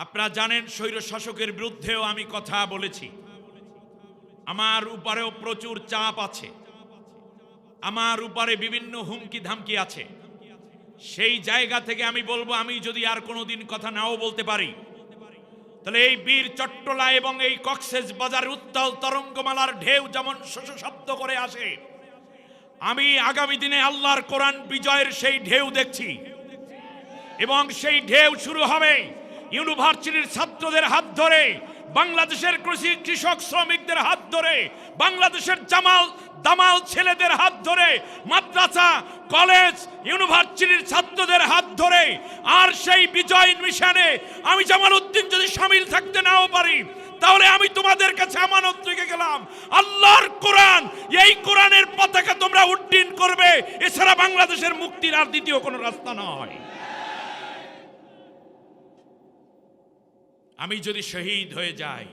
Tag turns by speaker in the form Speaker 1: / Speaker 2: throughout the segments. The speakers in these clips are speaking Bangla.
Speaker 1: আপনারা জানেন স্বৈর শাসকের বিরুদ্ধেও আমি কথা বলেছি। আমার উপরেও প্রচুর চাপ আছে, আমার উপরে বিভিন্ন হুমকি ধামকি আছে। সেই জায়গা থেকে আমি বলবো, আমি যদি আর কোনোদিন কথা নাও বলতে পারি, তাহলে এই বীর চট্টলা এবং এই কক্সেস বাজার উত্তাল তরঙ্গমালার ঢেউ যেমন শব্দ করে আসে, আমি আগামী দিনে আল্লাহর কোরআন বিজয়ের সেই ঢেউ দেখছি। এবং সেই ঢেউ শুরু হবে ইউনিভার্সিটির ছাত্রদের হাত ধরে, বাংলাদেশের কৃষক শ্রমিকদের হাত ধরে, বাংলাদেশের দামাল ছেলেদের হাত ধরে, মাদ্রাসা কলেজ ইউনিভার্সিটির ছাত্রদের হাত ধরে। আর সেই বিজয় মিশনে আমি জামালউদ্দিন যদি শামিল থাকতে নাও পারি, তাহলে আমি তোমাদের কাছে আমানত রেখে গেলাম, আল্লাহর কোরআন, এই কোরআনের পতাকা তোমরা উড্ডীন করবে। এছাড়া বাংলাদেশের মুক্তির আর দ্বিতীয় কোনো রাস্তা নয়। আমি যদি শহীদ হয়ে যাই,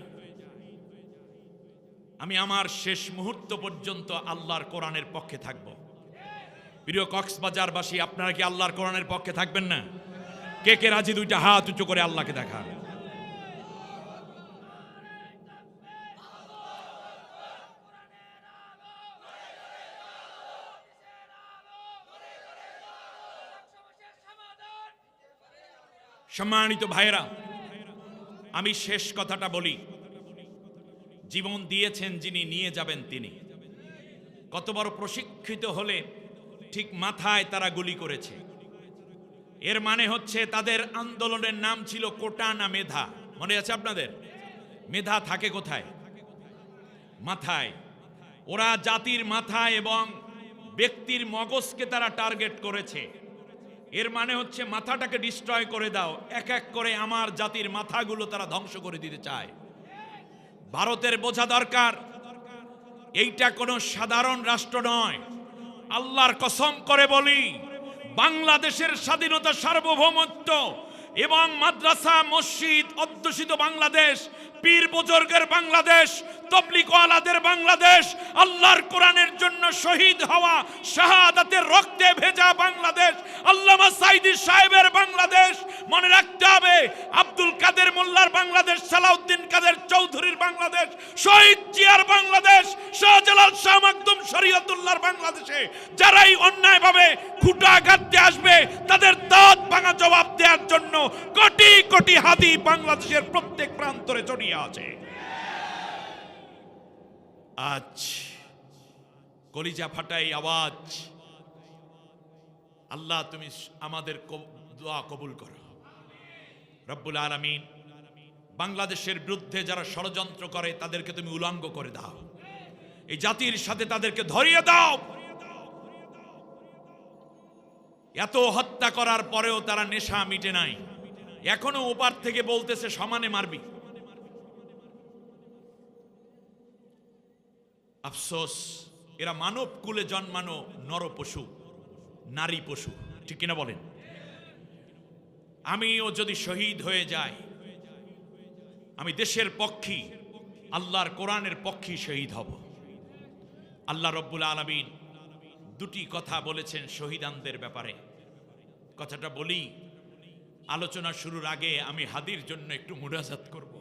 Speaker 1: আমি আমার শেষ মুহূর্ত পর্যন্ত আল্লাহর কোরআনের পক্ষে থাকব। প্রিয় কক্সবাজারবাসী, আপনারা কি আল্লাহর কোরআনের পক্ষে থাকবেন না? কে কে রাজি? দুইটা হাত উঁচু করে আল্লাহকে দেখা। সম্মানিত ভাইয়েরা, আমি শেষ কথাটা বলি, জীবন দিয়েছেন যিনি, নিয়ে যাবেন তিনি। কত বড় প্রশিক্ষিত হলে ঠিক মাথায় তারা গুলি করেছে। এর মানে হচ্ছে তাদের আন্দোলনের নাম ছিল কোটা না মেধা। মনে আছে আপনাদের? মেধা থাকে কোথায়? মাথায়। ওরা জাতির মাথা এবং ব্যক্তির মগজকে তারা টার্গেট করেছে। এর মানে হচ্ছে মাথাটাকে ডিস্ট্রয় করে দাও, এক এক করে আমার জাতির মাথাগুলো তারা ধ্বংস করে দিতে চায়। ভারতের বোঝা দরকার, এইটা কোনো সাধারণ রাষ্ট্র নয়। আল্লাহর কসম করে বলি, বাংলাদেশের স্বাধীনতা, সার্বভৌমত্ব এবং মাদ্রাসা মসজিদ অধ্যুষিত বাংলাদেশ, পীর বুজুর্গের বাংলাদেশ, তবলিগওয়ালাদের বাংলাদেশ, আল্লাহর কোরআনের জন্য শহীদ হওয়া, শাহাদাতের রক্তে ভেজা বাংলাদেশ, আল্লামা সাঈদী সাহেবের বাংলাদেশ। মনে রাখতে হবে, আব্দুল কাদের মোল্লার বাংলাদেশ, সালাউদ্দিন কাদের চৌধুরীর বাংলাদেশ, শহীদ জিয়ার বাংলাদেশ, শাহজালাল শাহ মাকদুম শরীয়তুল্লাহর বাংলাদেশে যারাই অন্যায়ভাবে খুঁটা গাঁথতে আসবে, তাদের দাঁত ভাঙা জবাব দেওয়ার জন্য কোটি কোটি হাদি বাংলাদেশের প্রত্যেক প্রান্তরে ছড়িয়ে আছে। আজ কলিজা ফাটাই আওয়াজ, আল্লাহ তুমি আমাদের দোয়া কবুল করো। রব্বুল আলামিন, বাংলাদেশের বিরুদ্ধে যারা ষড়যন্ত্র করে তাদেরকে তুমি উলঙ্গ করে দাও, এই জাতির সাথে তাদেরকে ধরিয়ে দাও। এত হত্যা করার পরেও তারা নেশা মিটে নাই, এখনো ওপার থেকে বলতেছে সমানে মারবি। আফসোস, এরা মানব কুলে জন্মানো নর পশু, নারী পশু, ঠিক কিনা বলেন? আমিও যদি শহীদ হয়ে যাই, আমি দেশের পক্ষী, আল্লাহর কোরআনের পক্ষী শহীদ হব। আল্লাহ রব্বুল আলামিন দুটি কথা বলেছেন শহীদানদের ব্যাপারে। কথাটা বলি, আলোচনা শুরুর আগে আমি হাদির জন্য একটু মুনাজাত করব।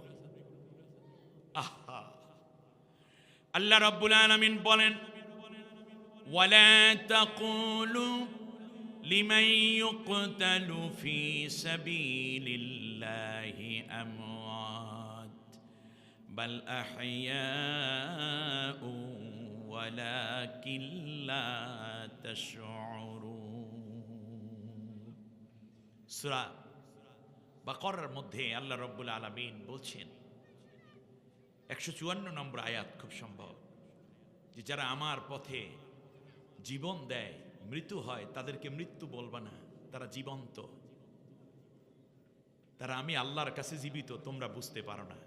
Speaker 1: আহা, আল্লাহ রাব্বুল আলামিন বলেন, ওয়ালা তাকুলু লিমান ইউকতালু ফি সাবিলিল্লাহি আমওয়াত বাল আহইয়াউ ওয়ালাকিন লা তাশউরুন। সূরা বাকারার মধ্যে আল্লাহ রাব্বুল আলামিন বলছেন 154 নম্বর আয়াত, খুব সম্ভব, যে যারা আমার পথে জীবন দেয়, মৃত্যু হয়, তাদেরকে মৃত্যু বলবা না, তারা জীবন্ত, তারা আমি আল্লাহর কাছে জীবিত, তোমরা বুঝতে পারো না।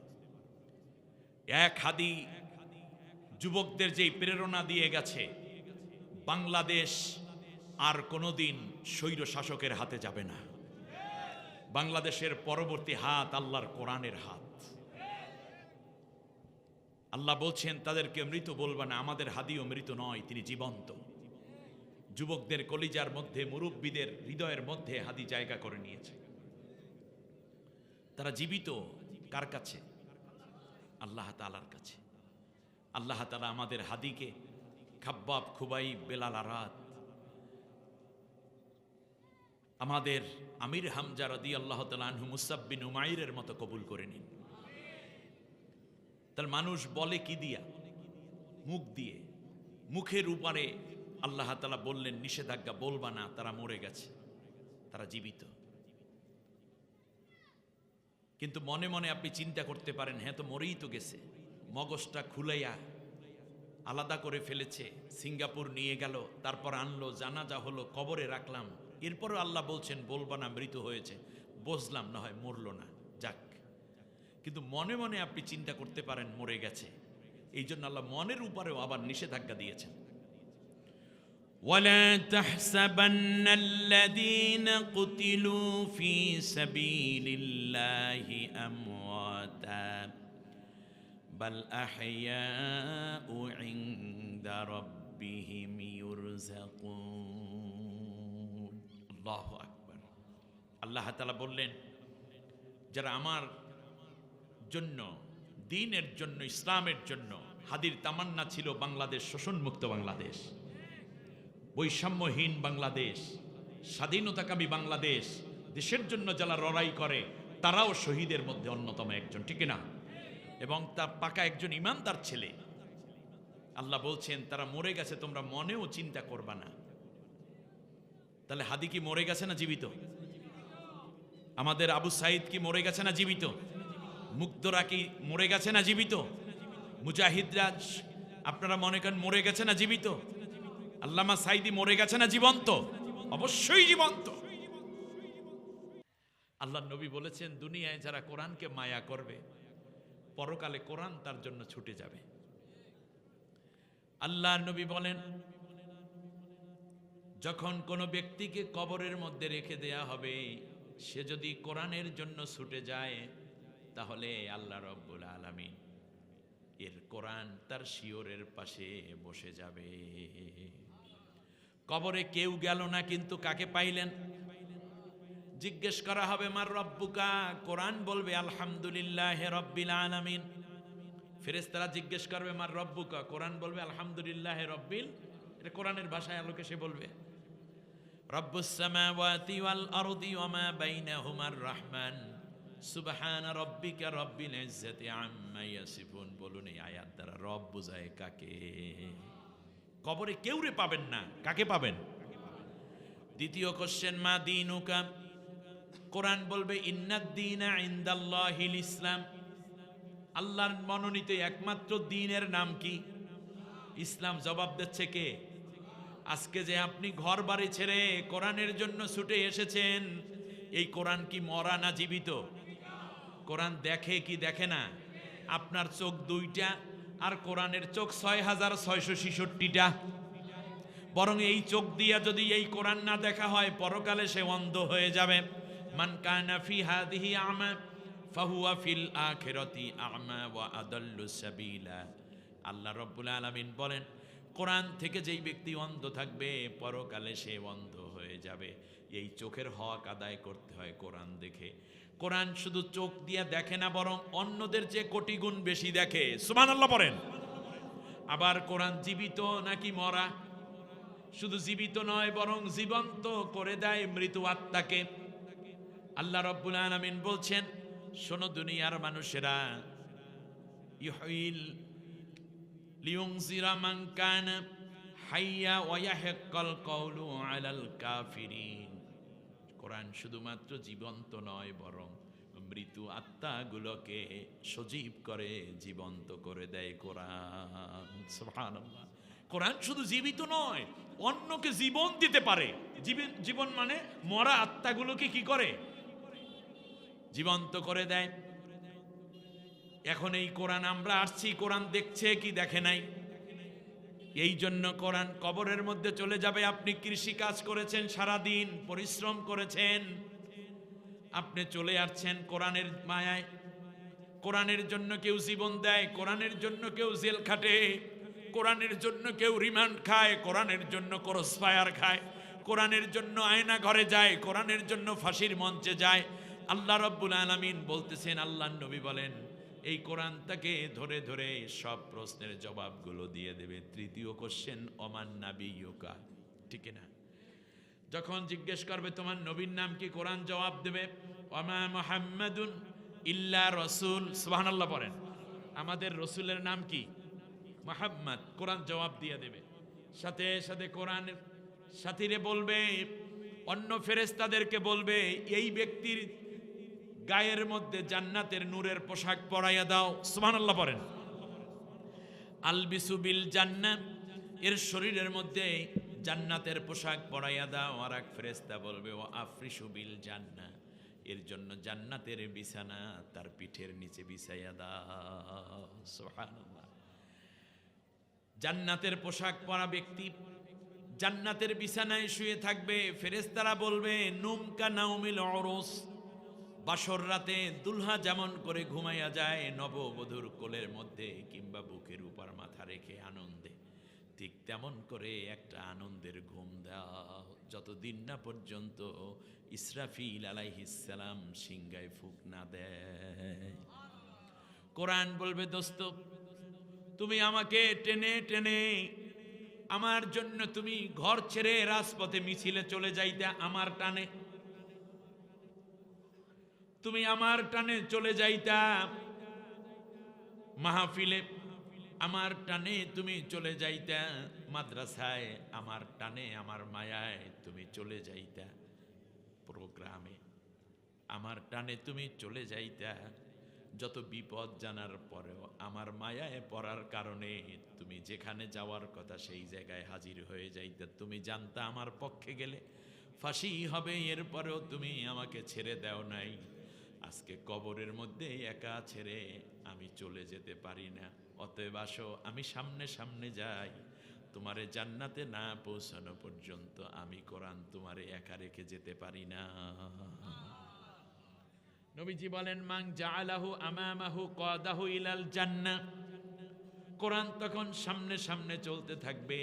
Speaker 1: এক হাদি যুবকদের যেই প্রেরণা দিয়ে গেছে, বাংলাদেশ আর কোনোদিন স্বৈর শাসকের হাতে যাবে না। বাংলাদেশের পরবর্তী হাত আল্লাহর কোরআনের হাত। আল্লাহ বলছেন তাদেরকে মৃত বলবা না, আমাদের হাদিও মৃত নয়, তিনি জীবন্ত। যুবকদের কলিজার মধ্যে, মুরব্বীদের হৃদয়ের মধ্যে হাদি জায়গা করে নিয়েছে। তারা জীবিত কার কাছে? আল্লাহ তাআলার কাছে। আল্লাহ তাআলা আমাদের হাদিকে খাব্বাব, খুবাইব, বেলাল, আরাদ, আমাদের আমির হামজা রাদিয়াল্লাহু তাআলা আনহু, মুসআব বিন উমাইরের মতো কবুল করে নিন। তাহলে মানুষ বলে কি দিয়া? মুখ দিয়ে। মুখের উপরে আল্লাহ তাআলা বললেন নিষেধাজ্ঞা, বলবা না, তারা মরে গেছে, তারা জীবিত। কিন্তু মনে মনে আপনি চিন্তা করতে পারেন, হ্যাঁ তো মরেই তো গেছে, মগজটা খুলাইয়া আলাদা করে ফেলেছে, সিঙ্গাপুর নিয়ে গেল, তারপর আনলো, জানাজা হলো, কবরে রাখলাম, এরপরও আল্লাহ বলছেন বলবা না, মৃত হয়েছে। বুঝলাম না হয় মরলো না, যাক। কিন্তু মনে মনে আপনি চিন্তা করতে পারেন মরে গেছে, এই জন্য আল্লাহ মনের উপরেও আবার নিষেধাজ্ঞা দিয়েছেন। ولا تحسبن الذين قتلوا في سبيل الله أمواتا بل أحياء عند ربهم يرزقون الله أكبر। আল্লাহ তাআলা বললেন যারা আমার জন্য, দ্বীনের জন্য, ইসলামের জন্য, হাদির তামান্না ছিল বাংলাদেশ শোষণমুক্ত বাংলাদেশ, বৈষম্যহীন বাংলাদেশ, স্বাধীনতাকামী বাংলাদেশ, দেশের জন্য যারা লড়াই করে তারাও শহীদের মধ্যে অন্যতম একজন, ঠিক না? এবং তার পাকা একজন ইমানদার ছেলে। আল্লাহ বলছেন তারা মরে গেছে, তোমরা মনেও চিন্তা করবা না। তাহলে হাদি কি মরে গেছে না জীবিত? আমাদের আবু সাইদ কি মরে গেছে না জীবিত? মুগ্ধরা কি মরে গেছে না জীবিত? মুজাহিদরা আপনারা মনে করেন মরে গেছে না জীবিত? আল্লামা সাইদি মরে গেছে না জীবন্ত? অবশ্যই জীবন্ত। আল্লাহ নবী বলেছেন দুনিয়ায় যারা কোরআনকে মায়া করবে, পরকালে কোরআন তার জন্য ছুটে যাবে। আল্লাহ নবী বলেন যখন কোনো ব্যক্তিকে কবরের মধ্যে রেখে দেয়া হবে, সে যদি কোরআনের জন্য ছুটে যায়, তাহলে আল্লাহ রব্বুল আলামিন এর কোরআন তার শিয়রের পাশে বসে যাবে। কবরে কেউ গেল না, কিন্তু কাকে পাইলেন? জিজ্ঞেস করা হবে মার রব্বুকা, কোরআন বলবে আলহামদুলিল্লাহ রব্বিল আলামিন। ফেরেশতারা জিজ্ঞেস করবে মার রব্বুকা, কোরআন বলবে আলহামদুলিল্লাহ রব্বিল, এটা কোরআনের ভাষায় আলোকে সে বলবে রব্বুস সামাওয়াতি ওয়াল আরদি ওয়া মা বাইনাহুমার রহমান সুবহানা রব্বিকা রব্বিল ইজ্জাতি আম্মা ইয়াসিফুন। বলুন এই আয়াত দ্বারা রব বোঝায় কাকে? কবরে কেউ রে পাবেন না, কাকে পাবেন? দ্বিতীয় কোশ্চেন মা দীনুকা, কোরআন বলবে ইন্নাদ দীনা ইনদাল্লাহিল ইসলাম। আল্লাহর মনোনীত একমাত্র দ্বীনের নাম কি? ইসলাম। জবাব দিচ্ছে কে? আজকে যে আপনি ঘর বাড়ি ছেড়ে কোরআনের জন্য ছুটে এসেছেন, এই কোরআন কি মরা না জীবিত? কোরআন দেখে কি দেখে না? আপনার চোখ দুইটা, আর কোরআনের চোখ ৬,৬৬৬টা। বরং এই চোখ দিয়া যদি এই কোরআন না দেখা হয়, পরকালে সে অন্ধ হয়ে যাবে। মান কানা ফি হাযিহি আমা ফাহুয়া ফিল আখিরাতি আমা ওয়া আদাল্লু সাবিলা। আল্লাহ রাব্বুল আলামিন বলেন কোরআন থেকে যেই ব্যক্তি অন্ধ থাকবে, পরকালে সে অন্ধ হয়ে যাবে। এই চোখের হক আদায় করতে হয় কোরআন দেখে। কোরআন শুধু চোখ দিয়ে দেখে না, বরং অন্যদের চেয়ে কোটি গুণ বেশি দেখে। সুবহানাল্লাহ পড়েন। আবার কোরআন জীবিত নাকি মরা? শুধু জীবিত নয়, বরং জীবন্ত করে দেয় মৃত আত্মাকে। আল্লাহ রাব্বুল আলামিন বলছেন শোনো দুনিয়ার মানুষেরা, ইউহিল লিউনজিরা মান কানা হাইয়া ওয়া ইয়াহিক্কাল কওলু আলাল কাফিরিন। কোরআন শুধুমাত্র জীবন্ত নয়, বরং মৃত আত্মাগুলোকে সজীব করে জীবন্ত করে দেয় কোরআন। সুবহানাল্লাহ। কোরআন শুধু জীবিত নয়, অন্যকে জীবন দিতে পারে। জীবন মানে মরা আত্মাগুলোকে কি করে? জীবন্ত করে দেয়। এখন এই কোরআন আমরা আসছি, কোরআন দেখছে কি দেখে নাই? এই জন্য কোরআন কবরের মধ্যে চলে যাবে। আপনি কৃষি কাজ করেছেন, সারাদিন পরিশ্রম করেছেন, আপনি চলে আসছেন কোরআনের মায়ায়। কোরআনের জন্য কেউ জীবন দেয়, কোরআনের জন্য কেউ জেল খাটে, কোরআনের জন্য কেউ রিমান্ড খায়, কোরআনের জন্য ক্রস ফায়ার খায়, কোরআনের জন্য আয়না ঘরে যায়, কোরআনের জন্য ফাঁসির মঞ্চে যায়। আল্লাহ রাব্বুল আলামিন বলতেছেন, আল্লাহর নবী বলেন, এই কোরআনটাকে ধরে ধরে সব প্রশ্নের জবাবগুলো দিয়ে দেবে। তৃতীয় কোশ্চেন, ওমান নাবিয়্যুকা, ঠিক না? যখন জিজ্ঞেস করবে তোমার নবীর নাম কি, কোরআন জবাব দেবে ওমা মুহাম্মাদুন ইল্লা রাসূল। সুবহানাল্লাহ পড়েন। আমাদের রসুলের নাম কি? মুহাম্মদ। কোরআন জবাব দিয়ে দেবে। সাথে সাথে কোরআনের সাথীরে বলবে, অন্য ফেরেশতাদেরকে বলবে, এই ব্যক্তির গায়ের মধ্যে জান্নাতের নূরের পোশাক পরাইয়া দাও। সুবহানাল্লাহ পড়েন। আলবিসু বিল জান্নাহ, এর শরীরের মধ্যে জান্নাতের পোশাক পরাইয়া দাও। আর এক ফেরেশতা বলবে, ও আফরিসু বিল জান্নাহ, এর জন্য জান্নাতের বিছানা তার পিঠের নিচে বিছাইয়া দাও। সুবহানাল্লাহ। জান্নাতের পোশাক পরা ব্যক্তি জান্নাতের বিছানায় শুয়ে থাকবে। ফেরেশতারা বলবে, নুম কা নাউমিল উরুস, বাসর রাতে দুলহা যেমন করে ঘুমাইয়া যায় নববধূর কোলের মধ্যে কিংবা বুকের উপর মাথা রেখে আনন্দে, ঠিক তেমন করে একটা আনন্দের ঘুম দাও, যতদিন না পর্যন্ত ইসরাফিল আলাইহিস সালাম সিংহায় ফুঁক না দেয়। কোরআন বলবে, দোস্ত তুমি আমাকে টেনে টেনে আমার জন্য তুমি ঘর ছেড়ে রাজপথে মিছিলে চলে যাইতে আমার টানে, তুমি আমার টানে চলে যাইতা মাহফিলে, আমার টানে তুমি চলে যাইতা মাদ্রাসায়, আমার টানে আমার মায়ায় তুমি চলে যাইতা প্রোগ্রামে, আমার টানে তুমি চলে যাইতা যত বিপদ জানার পরেও আমার মায়ায় পড়ার কারণে তুমি যেখানে যাওয়ার কথা সেই জায়গায় হাজির হয়ে যাইতা। তুমি জানতা আমার পক্ষে গেলে ফাঁসি হবে, এরপরেও তুমি আমাকে ছেড়ে দাও নাই। আজকে কবরের মধ্যে একা ছেড়ে আমি চলে যেতে পারি না, অতএব আসো আমি সামনে সামনে যাই, তোমারে জান্নাতে না পৌঁছানো পর্যন্ত আমি কোরআন তোমারে একা রেখে যেতে পারি না। নবীজি বলেন, মান জাআলাহু আমামাহু কাদাহু ইলাল জান্নাহ, কোরআন তখন সামনে সামনে চলতে থাকবে,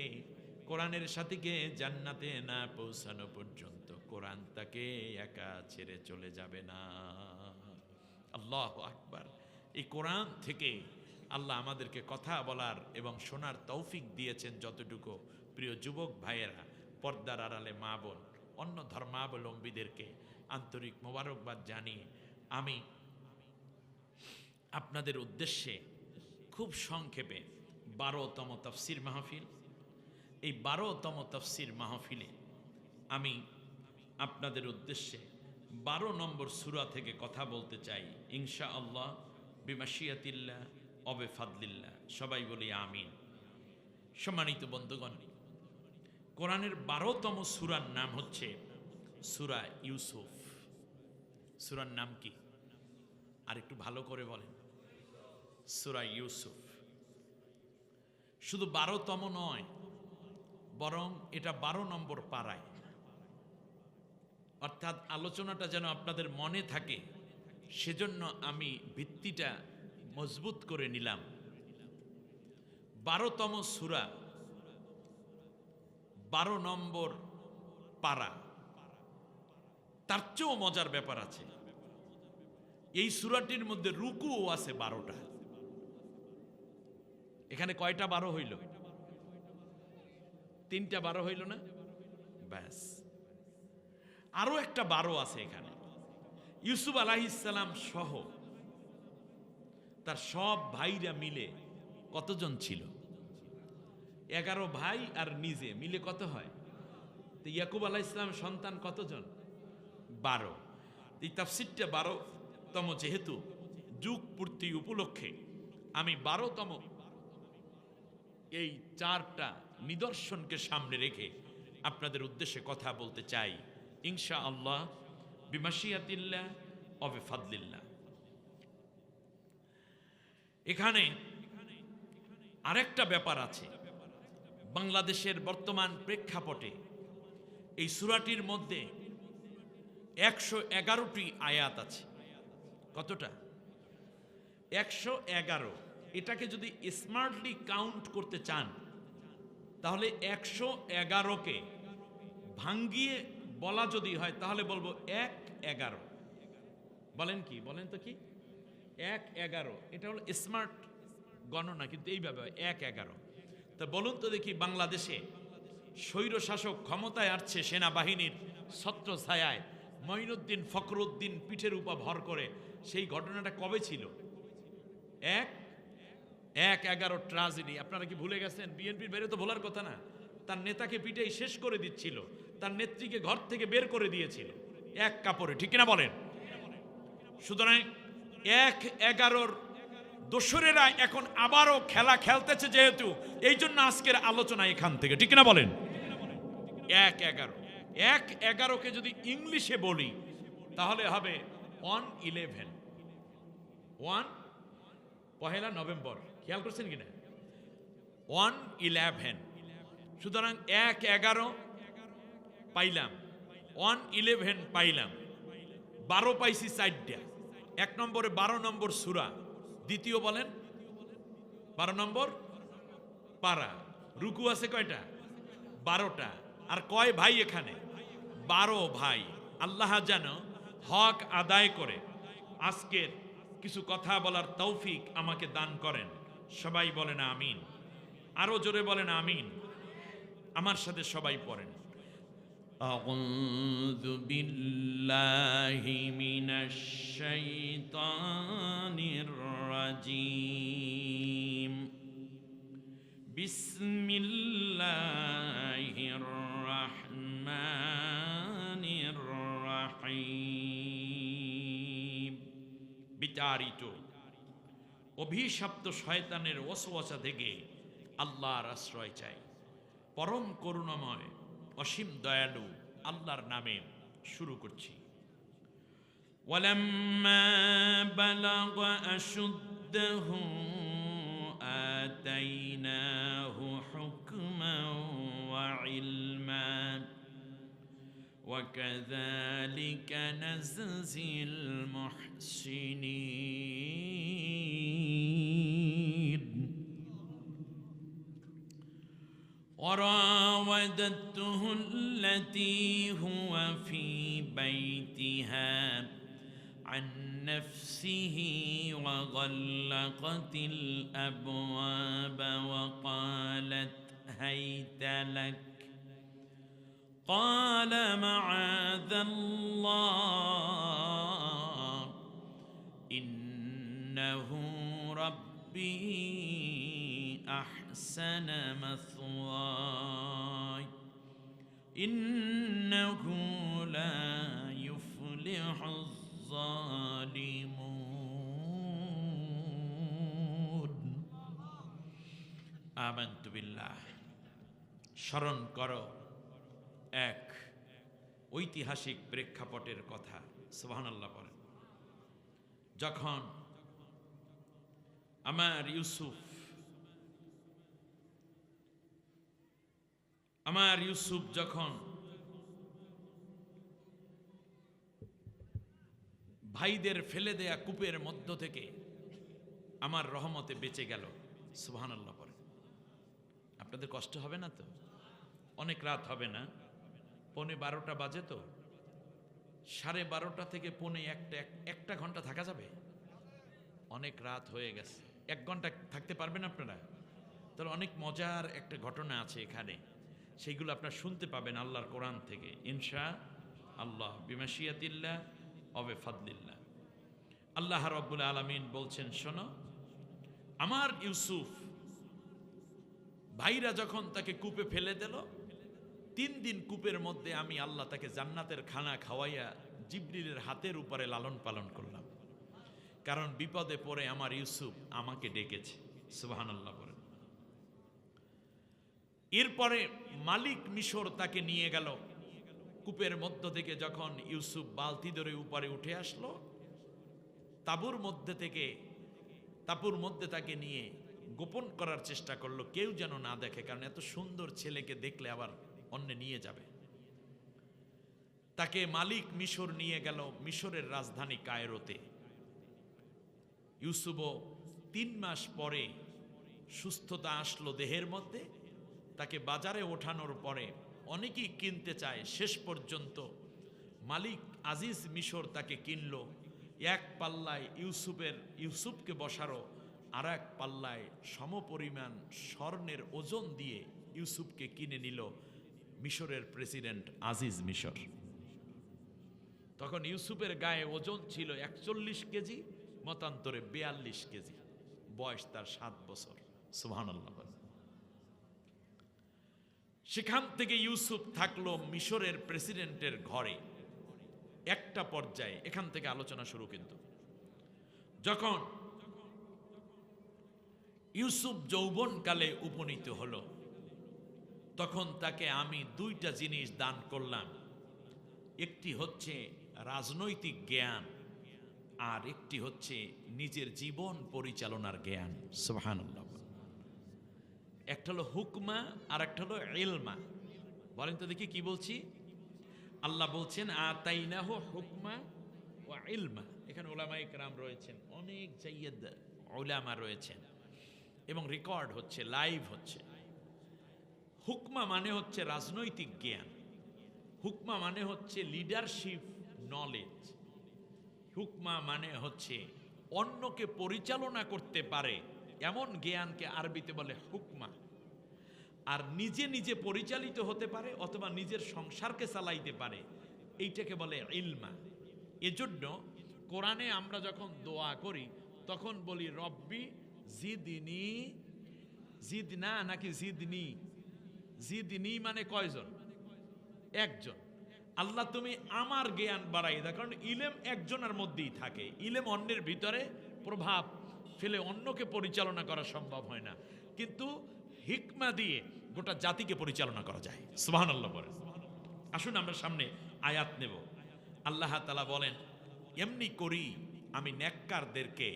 Speaker 1: কোরআনের সাথীকে জান্নাতে না পৌঁছানো পর্যন্ত কোরআন তাকে একা ছেড়ে চলে যাবে না। আল্লাহু আকবার। এই কোরআন থেকে আল্লাহ আমাদেরকে কথা বলার এবং শোনার তৌফিক দিয়েছেন যতটুকু। প্রিয় যুবক ভাইয়েরা, পর্দার আড়ালে মা বোন, অন্য ধর্মাবলম্বীদেরকে আন্তরিক মোবারকবাদ জানিয়ে আমি আপনাদের উদ্দেশ্যে খুব সংক্ষেপে 12তম তাফসির মাহফিল, এই 12তম তাফসির মাহফিলে আমি আপনাদের উদ্দেশ্যে 12 নম্বর সূরা থেকে কথা বলতে চাই, ইনশাআল্লাহ, বিমাশিয়াতিল্লাহ অবে ফাদলিল্লাহ। সবাই বলি আমিন। সম্মানিত বন্ধুগণ, কোরআনের 12তম সূরার নাম হচ্ছে সূরা ইউসুফ। সূরার নাম কি? আর একটু ভালো করে বলেন। সূরা ইউসুফ। শুধু 12তম নয়, বরং এটা 12 নম্বর পারায়। অর্থাৎ আলোচনাটা যেন আপনাদের মনে থাকে, সেজন্য আমি ভিত্তিটা মজবুত করে নিলাম। 12তম সূরা, 12 নম্বর পারা। তার চেয়েও মজার ব্যাপার আছে, এই সূরাটির মধ্যে রুকুও আছে 12টা। এখানে কয়টা 12 হইল? 3টা 12 হইল না? ব্যাস, আরো একটা 12 আছে এখানে। ইউসুফ আলাইহিস সালাম সহ তার সব ভাইরা মিলে কতজন ছিল? 11 ভাই আর নিজে মিলে কত হয়? তো ইয়াকুব আলাইহিস সালাম সন্তান কতজন? 12। এই তাফসীরটা 12তম, যেহেতু যুগ পূর্তি উপলক্ষে আমি 12তম এই 4টা নিদর্শনকে সামনে রেখে আপনাদের উদ্দেশ্যে কথা বলতে চাই, ইনশাআল্লাহ, বিমাশিয়াতিল্লাহ অবে ফাদলিল্লাহ। এখানে আরেকটা ব্যাপার আছে। বাংলাদেশের বর্তমান প্রেক্ষাপটে এই সূরাটির মধ্যে 111টি আয়াত আছে। কতটা? 111। এটাকে যদি স্মার্টলি কাউন্ট করতে চান, তাহলে 111কে ভাঙ্গিয়ে বলা যদি হয়, তাহলে বলবো 1-11। বলেন কি, বলেন তো কি? 1-11, এটা হলো স্মার্ট গণনা, কিন্তু এইভাবে 1-11। তা বলুন তো দেখি, বাংলাদেশে স্বৈর শাসক ক্ষমতায় আসছে সেনাবাহিনীর ছত্র ছায়ায়, মঈনুদ্দিন ফখরুদ্দিন পিঠের উপর ভর করে, সেই ঘটনাটা কবে ছিল? 1-11 ট্রাজেডি। আপনারা কি ভুলে গেছেন? বিএনপির বাইরে তো ভোলার কথা না। তার নেতাকে পিটেই শেষ করে দিচ্ছিল, তার নেত্রীকে ঘর থেকে বের করে দিয়েছিল এক কাপড়ে, ঠিক কিনা বলেন? সুতরাং 1-11 দোসরেরা এখন আবারও খেলা খেলতেছে, যেহেতু এই জন্য আজকের আলোচনা এখান থেকে, ঠিক কিনা বলেন? 1-11, 1-11কে যদি ইংলিশে বলি তাহলে হবে 1-11, 1 নভেম্বর, খেয়াল করছেন কিনা? 1-11। সুতরাং 1-11 পাইলাম, 1-11 পাইলাম, 12 পাইছি 4টা। 1 নম্বরে 12 নম্বর সূরা, দ্বিতীয় বলেন 12 নম্বর পারা। রুকু আছে কয়টা? 12টা। আর কয় ভাই এখানে? 12 ভাই। আল্লাহ যেন হক আদায় করে আজকের কিছু কথা বলার তৌফিক আমাকে দান করেন। সবাই বলেন আমিন। আরো জোরে বলেন আমিন। আমার সাথে সবাই পড়েন। আউযু বিল্লাহি মিনাশ শাইতানির রাজীম। বিসমিল্লাহির রাহমানির রাহিম। বিতাড়িত অভিশপ্ত শয়তানের ওয়াসওয়াসা থেকে আল্লাহর আশ্রয় চাই। পরম করুণাময় অসীম দয়ালু আল্লাহর নামে শুরু করছি। ওয়ালাম্মা বালাগা আশুদ্দাহু আতাইনাহু হুকমান ওয়া ইলমা ওয়া কাযালিকা নাজজিল মুহসিনিন। وراودته التي هو في بيتها عن نفسه وغلقت الأبواب وقالت هيت لك قال معاذ الله إنه ربي أحسن مثواي إنه لا يفلح الظالمون آمنت بالله। স্মরণ করো এক ঐতিহাসিক প্রেক্ষাপটের কথা। সুবহানাল্লাহ পড়েন। যখন আমার ইউসুফ যখন ভাইদের ফেলে দেয়া কূপের মধ্য থেকে আমার রহমতে বেঁচে গেল। সুবহানাল্লাহ পড়েন। আপনাদের কষ্ট হবে না তো? অনেক রাত হবে না? 11:15 বাজে তো, 12:30 থেকে 1:45 একটা ঘন্টা থাকা যাবে? অনেক রাত হয়ে গেছে, 1 ঘন্টা থাকতে পারবেন আপনারা? তাহলে অনেক মজার একটা ঘটনা আছে এখানে, সেইগুলো আপনারা শুনতে পাবেন আল্লাহর কোরআন থেকে ইনশাআল্লাহ, বিমাশিয়াতিল্লাহ ওয়া বিফাদলিল্লাহ। আল্লাহ রাব্বুল আলামিন বলছেন, শোনো, আমার ইউসুফ ভাইরা যখন তাকে কূপে ফেলে দিল, 3 দিন কূপের মধ্যে আমি আল্লাহ তাকে জান্নাতের খানা খাওয়াইয়া জিবরিলের হাতের উপরে লালন পালন করলাম। কারণ বিপদে পড়ে আমার ইউসুফ আমাকে ডেকেছে। সুবহানাল্লাহ বলেন। এরপরে মালিক মিশর তাকে নিয়ে গেল কূপের মধ্য থেকে। যখন ইউসুফ বালতি ধরে উপরে উঠে আসলো, তাঁবুর মধ্যে তাকে নিয়ে গোপন করার চেষ্টা করলো, কেউ যেন না দেখে, কারণ এত সুন্দর ছেলেকে দেখলে আবার অন্য নিয়ে যাবে। তাকে মালিক মিশর নিয়ে গেল মিশরের রাজধানী কায়রোতে। ইউসুফও 3 মাস পরে সুস্থতা আসলো দেহের মধ্যে। তাকে বাজারে ওঠানোর পরে অনেকেই কিনতে চায়, শেষ পর্যন্ত মালিক আজিজ মিশর তাকে কিনল এক পাল্লায় ইউসুফকে বসারো, আর এক পাল্লায় সমপরিমাণ স্বর্ণের ওজন দিয়ে ইউসুফকে কিনে নিল মিশরের প্রেসিডেন্ট আজিজ মিশর। তখন ইউসুফের গায়ে ওজন ছিল 41 কেজি, মতান্তরে 42 কেজি। বয়স তার 7 বছর। সুবহানাল্লাহ। সেখান থেকে ইউসুফ থাকলো মিশরের প্রেসিডেন্টের ঘরে। একটা পর্যায়ে এখান থেকে আলোচনা শুরু, কিন্তু যখন ইউসুফ যৌবনকালে উপনীত হলো, তখন তাকে আমি 2টা জিনিস দান করলাম। একটি হচ্ছে রাজনৈতিক জ্ঞান, আর একটি হচ্ছে নিজের জীবন পরিচালনার জ্ঞান। সুবহানাল্লাহ। একটা হলো হুকমা, আর একটা হলো ইলমা। বলেন তো দেখি কি বলছি? আল্লাহ বলছেন আতাইনাহু হুকমা ওয়া ইলমা। এখানে উলামায়ে কেরাম রয়েছেন, অনেক জাইয়্যিদ উলামা রয়েছেন, এবং রেকর্ড হচ্ছে, লাইভ হচ্ছে। হুকমা মানে হচ্ছে রাজনৈতিক জ্ঞান, হুকমা মানে হচ্ছে লিডারশিপ নলেজ, হুকমা মানে হচ্ছে অন্যকে পরিচালনা করতে পারে এমন জ্ঞানকে আরবিতে বলে হুকমা। আর নিজে নিজে পরিচালিত হতে পারে অথবা নিজের সংসারকে চালাইতে পারে, এইটাকে বলে ইলমা। এজন্য কোরআনে আমরা যখন দোয়া করি তখন বলি রব্বি জিদনি, জিদনা নাকি জিদনি? জিদনি মানে কয়জন? একজন। আল্লাহ তুমি আমার জ্ঞান বাড়াই দাও, কারণ ইলেম একজনের মধ্যেই থাকে। ইলেম অন্যের ভিতরে প্রভাব ফেলে অন্যকে পরিচালনা করা সম্ভব হয় না, কিন্তু হিকমা দিয়ে গোটা জাতিকে পরিচালনা করা যায়। সুবহানাল্লাহ বলেন। আসুন আমরা সামনে আয়াত নেব। আল্লাহ তাআলা বলেন, এমনি করি আমি নেককারদেরকে,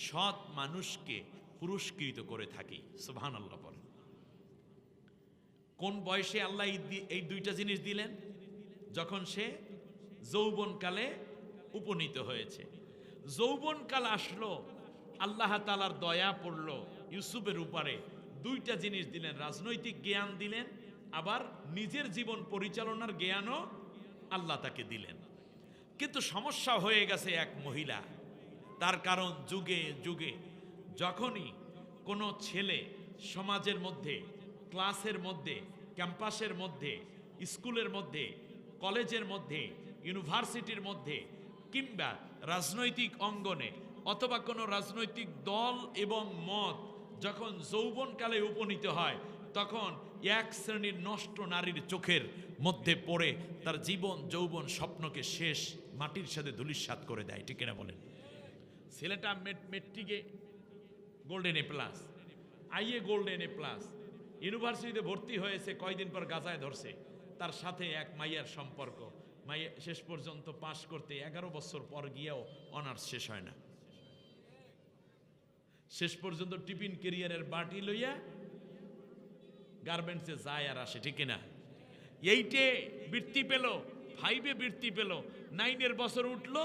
Speaker 1: সৎ মানুষকে পুরস্কৃত করে থাকি। সুবহানাল্লাহ বলেন। কোন বয়সে আল্লাহ এই 2টা জিনিস দিলেন? যখন সে যৌবনকালে উপনীত হয়েছে। যৌবনকাল আসলো, আল্লাহ তাআলার দয়া পড়ল ইউসুফের উপরে। 2টা জিনিস দিলেন, রাজনৈতিক জ্ঞান দিলেন, আবার নিজের জীবন পরিচালনার জ্ঞানও আল্লাহ তাকে দিলেন। কিন্তু সমস্যা হয়ে গেছে এক মহিলা। তার কারণ যুগে যুগে যখনই কোনো ছেলে সমাজের মধ্যে, ক্লাসের মধ্যে, ক্যাম্পাসের মধ্যে, স্কুলের মধ্যে, কলেজের মধ্যে, ইউনিভার্সিটির মধ্যে, কিংবা রাজনৈতিক অঙ্গনে অথবা কোনো রাজনৈতিক দল এবং মত যখন যৌবনকালে উপনীত হয়, তখন এক শ্রেণীর নষ্ট নারীর চোখের মধ্যে পড়ে তার জীবন যৌবন স্বপ্নকে শেষ মাটির সাথে ধূলিসাৎ করে দেয়। ঠিক কিনা বলেন? ছেলেটা মেট্রিকে golden A plus, IA golden A plus, ইউনিভার্সিটিতে ভর্তি হয়েছে, কয়দিন পর গাজায় ধরছে। তার সাথে এক মাইয়ার সম্পর্ক, মাইয়া শেষ পর্যন্ত পাশ করতে 11 বছর পর গিয়েও অনার্স শেষ হয় না। শেষ পর্যন্ত টিফিন ক্যারিয়ারের বাটি লইয়া গার্মেন্টসে যায় আর আসে। ঠিক কিনা? 8-এ বৃত্তি পেল, 5-এ বৃত্তি পেল, 9-এর বছর উঠলো,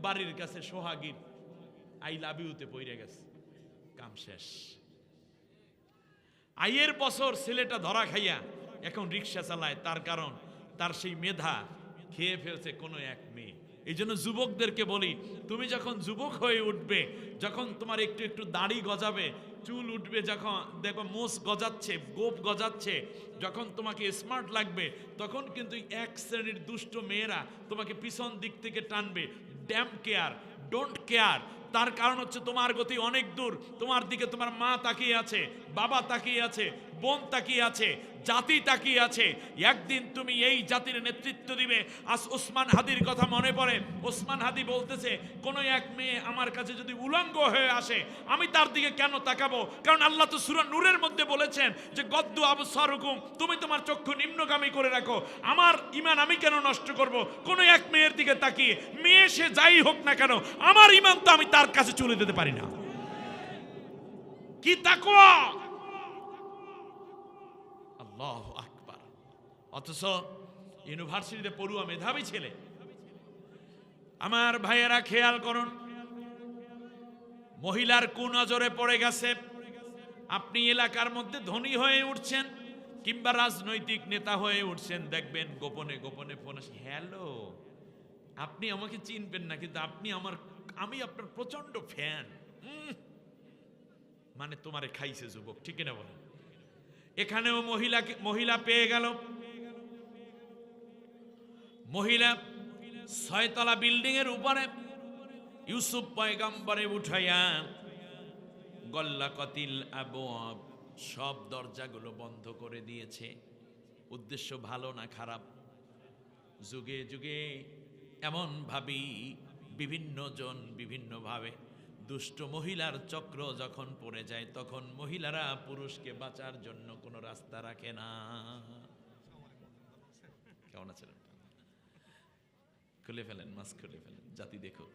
Speaker 1: বাড়ির কাছে সোহাগীর আই লাভ ইউতে পইরে গেছে, কাম শেষ। আইয়ের বছর ছেলেটা ধরা খাইয়া এখন রিক্সা চালায়, তার কারণ তার সেই মেধা খেয়ে ফেলছে কোনো এক মেয়ে। এই জন্য যুবকদেরকে বলি, তুমি যখন যুবক হয়ে উঠবে, যখন তোমার একটু একটু দাড়ি গজাবে, চুল উঠবে, যখন দেখো মোষ গজাচ্ছে, গোপ গজাচ্ছে, যখন তোমাকে স্মার্ট লাগবে, তখন কিন্তু এক শ্রেণীর দুষ্ট মেয়েরা তোমাকে পিছন দিক থেকে টানবে। Damn care, don't care. তার কারণ হচ্ছে তোমার গতি অনেক দূর, তোমার দিকে তোমার মা তাকিয়ে আছে, বাবা তাকিয়ে আছে, বোন তাকিয়ে আছে, জাতি তাকিয়ে আছে। একদিন তুমি এই জাতির নেতৃত্ব দিবে। আজ ওসমান হাদির কথা মনে পড়ে। ওসমান হাদি বলতেছে, কোন এক মেয়ে আমার কাছে যদি উলঙ্গ হয়ে আসে, আমি তার দিকে কেন তাকাবো? কারণ আল্লাহ তো সূরা নূরের মধ্যে বলেছেন যে গদ্দু আবসারুকুম, তুমি তোমার চক্ষু নিম্নগামী করে রাখো। আমার ঈমান আমি কেন নষ্ট করব কোন এক মেয়ের দিকে তাকিয়ে? মেয়ে সে যাই হোক না কেন, আমার ঈমান তো আমি তার কাছে চলে যেতে পারি না। কি তাকওয়া! আল্লাহু আকবার। অথচ ইউনিভার্সিটিতে পড়ুয়া মেধাবী ছেলে। আমার ভাইয়েরা খেয়াল করুন, মহিলার কুনজরে পড়ে গেছে। আপনি এলাকার মধ্যে ধনী হয়ে উঠছেন কিংবা রাজনৈতিক নেতা হয়ে উঠছেন, দেখবেন গোপনে গোপনে ফোন আসে, হ্যালো, আপনি আমাকে চিনবেন না, কিন্তু আপনি আমি আপনার প্রচন্ড ফ্যান। মানে তোমারে খাইছে যুবক, ঠিক না বলেন? এখানেও মহিলা পেয়ে গেল। মহিলা 6 তলা বিল্ডিং এর উপরে ইউসুফ পয়গম্বরে উঠাইয়া গল্লাকাতিল আবওয়াব, সব দরজাগুলো বন্ধ করে দিয়েছে। উদ্দেশ্য ভালো না খারাপ? যুগে যুগে এমন ভাবি বিভিন্ন জন বিভিন্ন ভাবে দুষ্ট মহিলার চক্র যখন পড়ে যায়, তখন মহিলারা পুরুষকে বাঁচার জন্য কোনো রাস্তা রাখে না। কেমন আছেন? খুলে ফেলেন, মাস্ক খুলে ফেলেন, জাতি দেখো।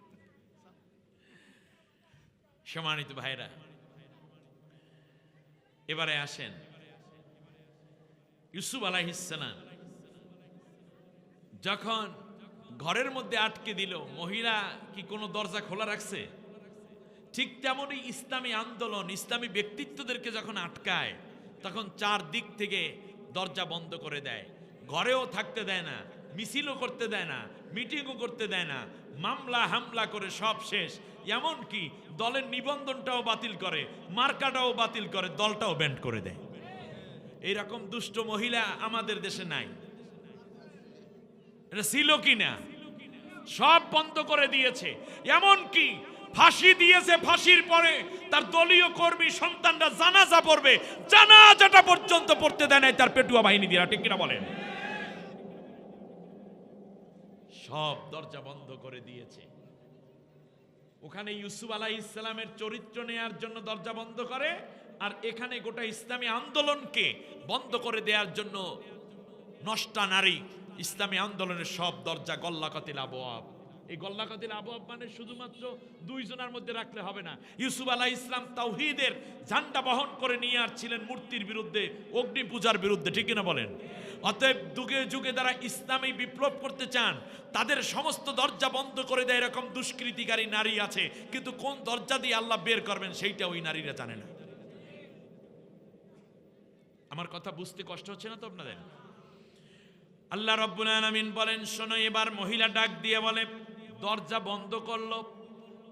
Speaker 1: সম্মানিত ভাইরা, এবারে আসেন ইউসুফ আলাইহিস সালাম যখন ঘরের মধ্যে আটকে দিল, মহিলা কি কোনো দরজা খোলা রাখছে? ঠিক তেমনই ইসলামী আন্দোলন, ইসলামী ব্যক্তিত্বদেরকে যখন আটকায়, তখন 4 দিক থেকে দরজা বন্ধ করে দেয়। ঘরেও থাকতে দেয় না, মিছিলও করতে দেয় না, মিটিংও করতে দেয় না, মামলা হামলা করে সব শেষ। এমনকি দলের নিবন্ধনটাও বাতিল করে, মার্কাটাও বাতিল করে, দলটাও ব্যান্ড করে দেয়। এইরকম দুষ্ট মহিলা আমাদের দেশে নাই। এটা ছিল কি না? সব বন্ধ করে দিয়েছে। এমনকি ফাঁসি দিয়েছে, ফাঁসির পরে তার দলীয় কর্মী সন্তানরা জানাজা পড়বে, জানাজাটা পর্যন্ত পড়তে দেয় নাই তার পেটুয়া বাহিনী দিয়ে, ঠিক কিনা বলেন? সব দরজা বন্ধ করে দিয়েছে। ওখানে ইউসুফ আলাইহিস সালামের চরিত্র নেয়ার জন্য দরজা বন্ধ করে, আর এখানে গোটা ইসলামী আন্দোলনকে বন্ধ করে দেওয়ার জন্য নষ্টা নারী ইসলামী আন্দোলনের সব দরজা গল্লাকাতিল আবওয়াব। এই গল্লাকাতিল আবওয়াব মানে শুধুমাত্র 2 জনের মধ্যে রাখলে হবে না। ইউসুফ আলাইহিস সালাম তাওহীদের ঝান্ডা বহন করে নিয়ে আসছিলেন মূর্তির বিরুদ্ধে, অগ্নি পূজার বিরুদ্ধে, ঠিক কিনা বলেন? অতএব যুগে যুগে যারা ইসলামী বিপ্লব করতে চান, তাদের সমস্ত দরজা বন্ধ করে দেয় এরকম দুষ্কৃতিকারী নারী আছে, কিন্তু কোন দরজা দিয়ে আল্লাহ বের করবেন সেইটা ওই নারীরা জানে না। আমার কথা বুঝতে কষ্ট হচ্ছে না তো আপনাদের? আল্লাহ রাব্বুল আলামিন বলেন, শোনো, এবার মহিলা ডাক দিয়ে বলে, দরজা বন্ধ করলো,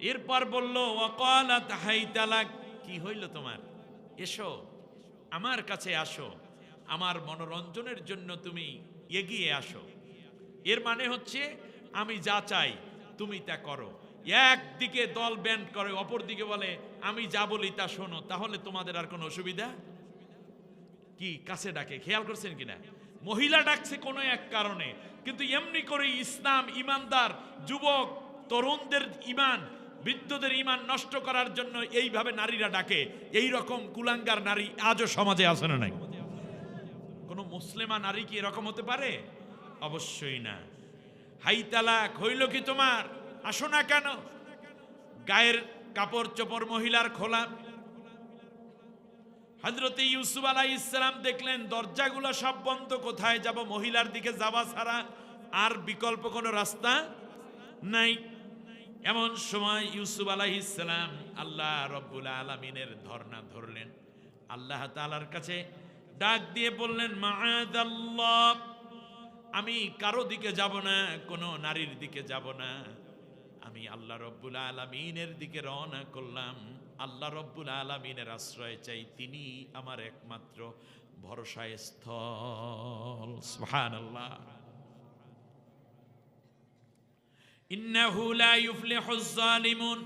Speaker 1: এরপর বলল, ওয়াকালাত হাইতালাক, কি হইল তোমার? এসো, আমার কাছে আসো, আমার মনোরঞ্জনের জন্য তুমি এগিয়ে আসো। এর মানে হচ্ছে আমি যা চাই তুমি তা করো। একদিকে দল ব্যান্ড করে, অপরদিকে বলে আমি যা বলি তা শোনো, তাহলে তোমাদের আর কোনো অসুবিধা কি? কাছে ডাকে, খেয়াল করছেন কিনা? মহিলা ডাকছে কোনো এক কারণে, কিন্তু এমনি করে ইসলাম, ইমানদার যুবক তরুণদের ইমান, বৃদ্ধদের ইমান নষ্ট করার জন্য এইভাবে নারীরা ডাকে। এই রকম কুলাঙ্গার নারী আজও সমাজে আছে না নাই? কোন মুসলিমা নারী কি এরকম হতে পারে? অবশ্যই না। হাই তালাক, হইল কি তোমার? আসো না কেন? গায়ের কাপড় চোপড় মহিলার খোলা। হযরত ইউসুফ আলাইহিস সালাম দেখলেন দরজাগুলো সব বন্ধ, কোথায় যাব? মহিলার দিকে যাওয়া ছাড়া আর বিকল্প কোনো রাস্তা নাই। এমন সময় ইউসুফ আলাইহিস সালাম আল্লাহ রাব্বুল আলামিনের ধর্ণা ধরলেন। আল্লাহ তাআলার কাছে ডাক দিয়ে বললেন, মাআযাল্লাহ, আমি কারো দিকে যাব না, কোনো নারীর দিকে যাব না, আমি আল্লাহ রাব্বুল আলামিনের দিকে রওনা করলাম। আল্লাহ রাব্বুল আলামিনের আশ্রয় চাই, তিনি আমার একমাত্র ভরসার স্থল। সুবহানাল্লাহ। ইন্নাহু লা ইউফলিহুজ জালিমুন,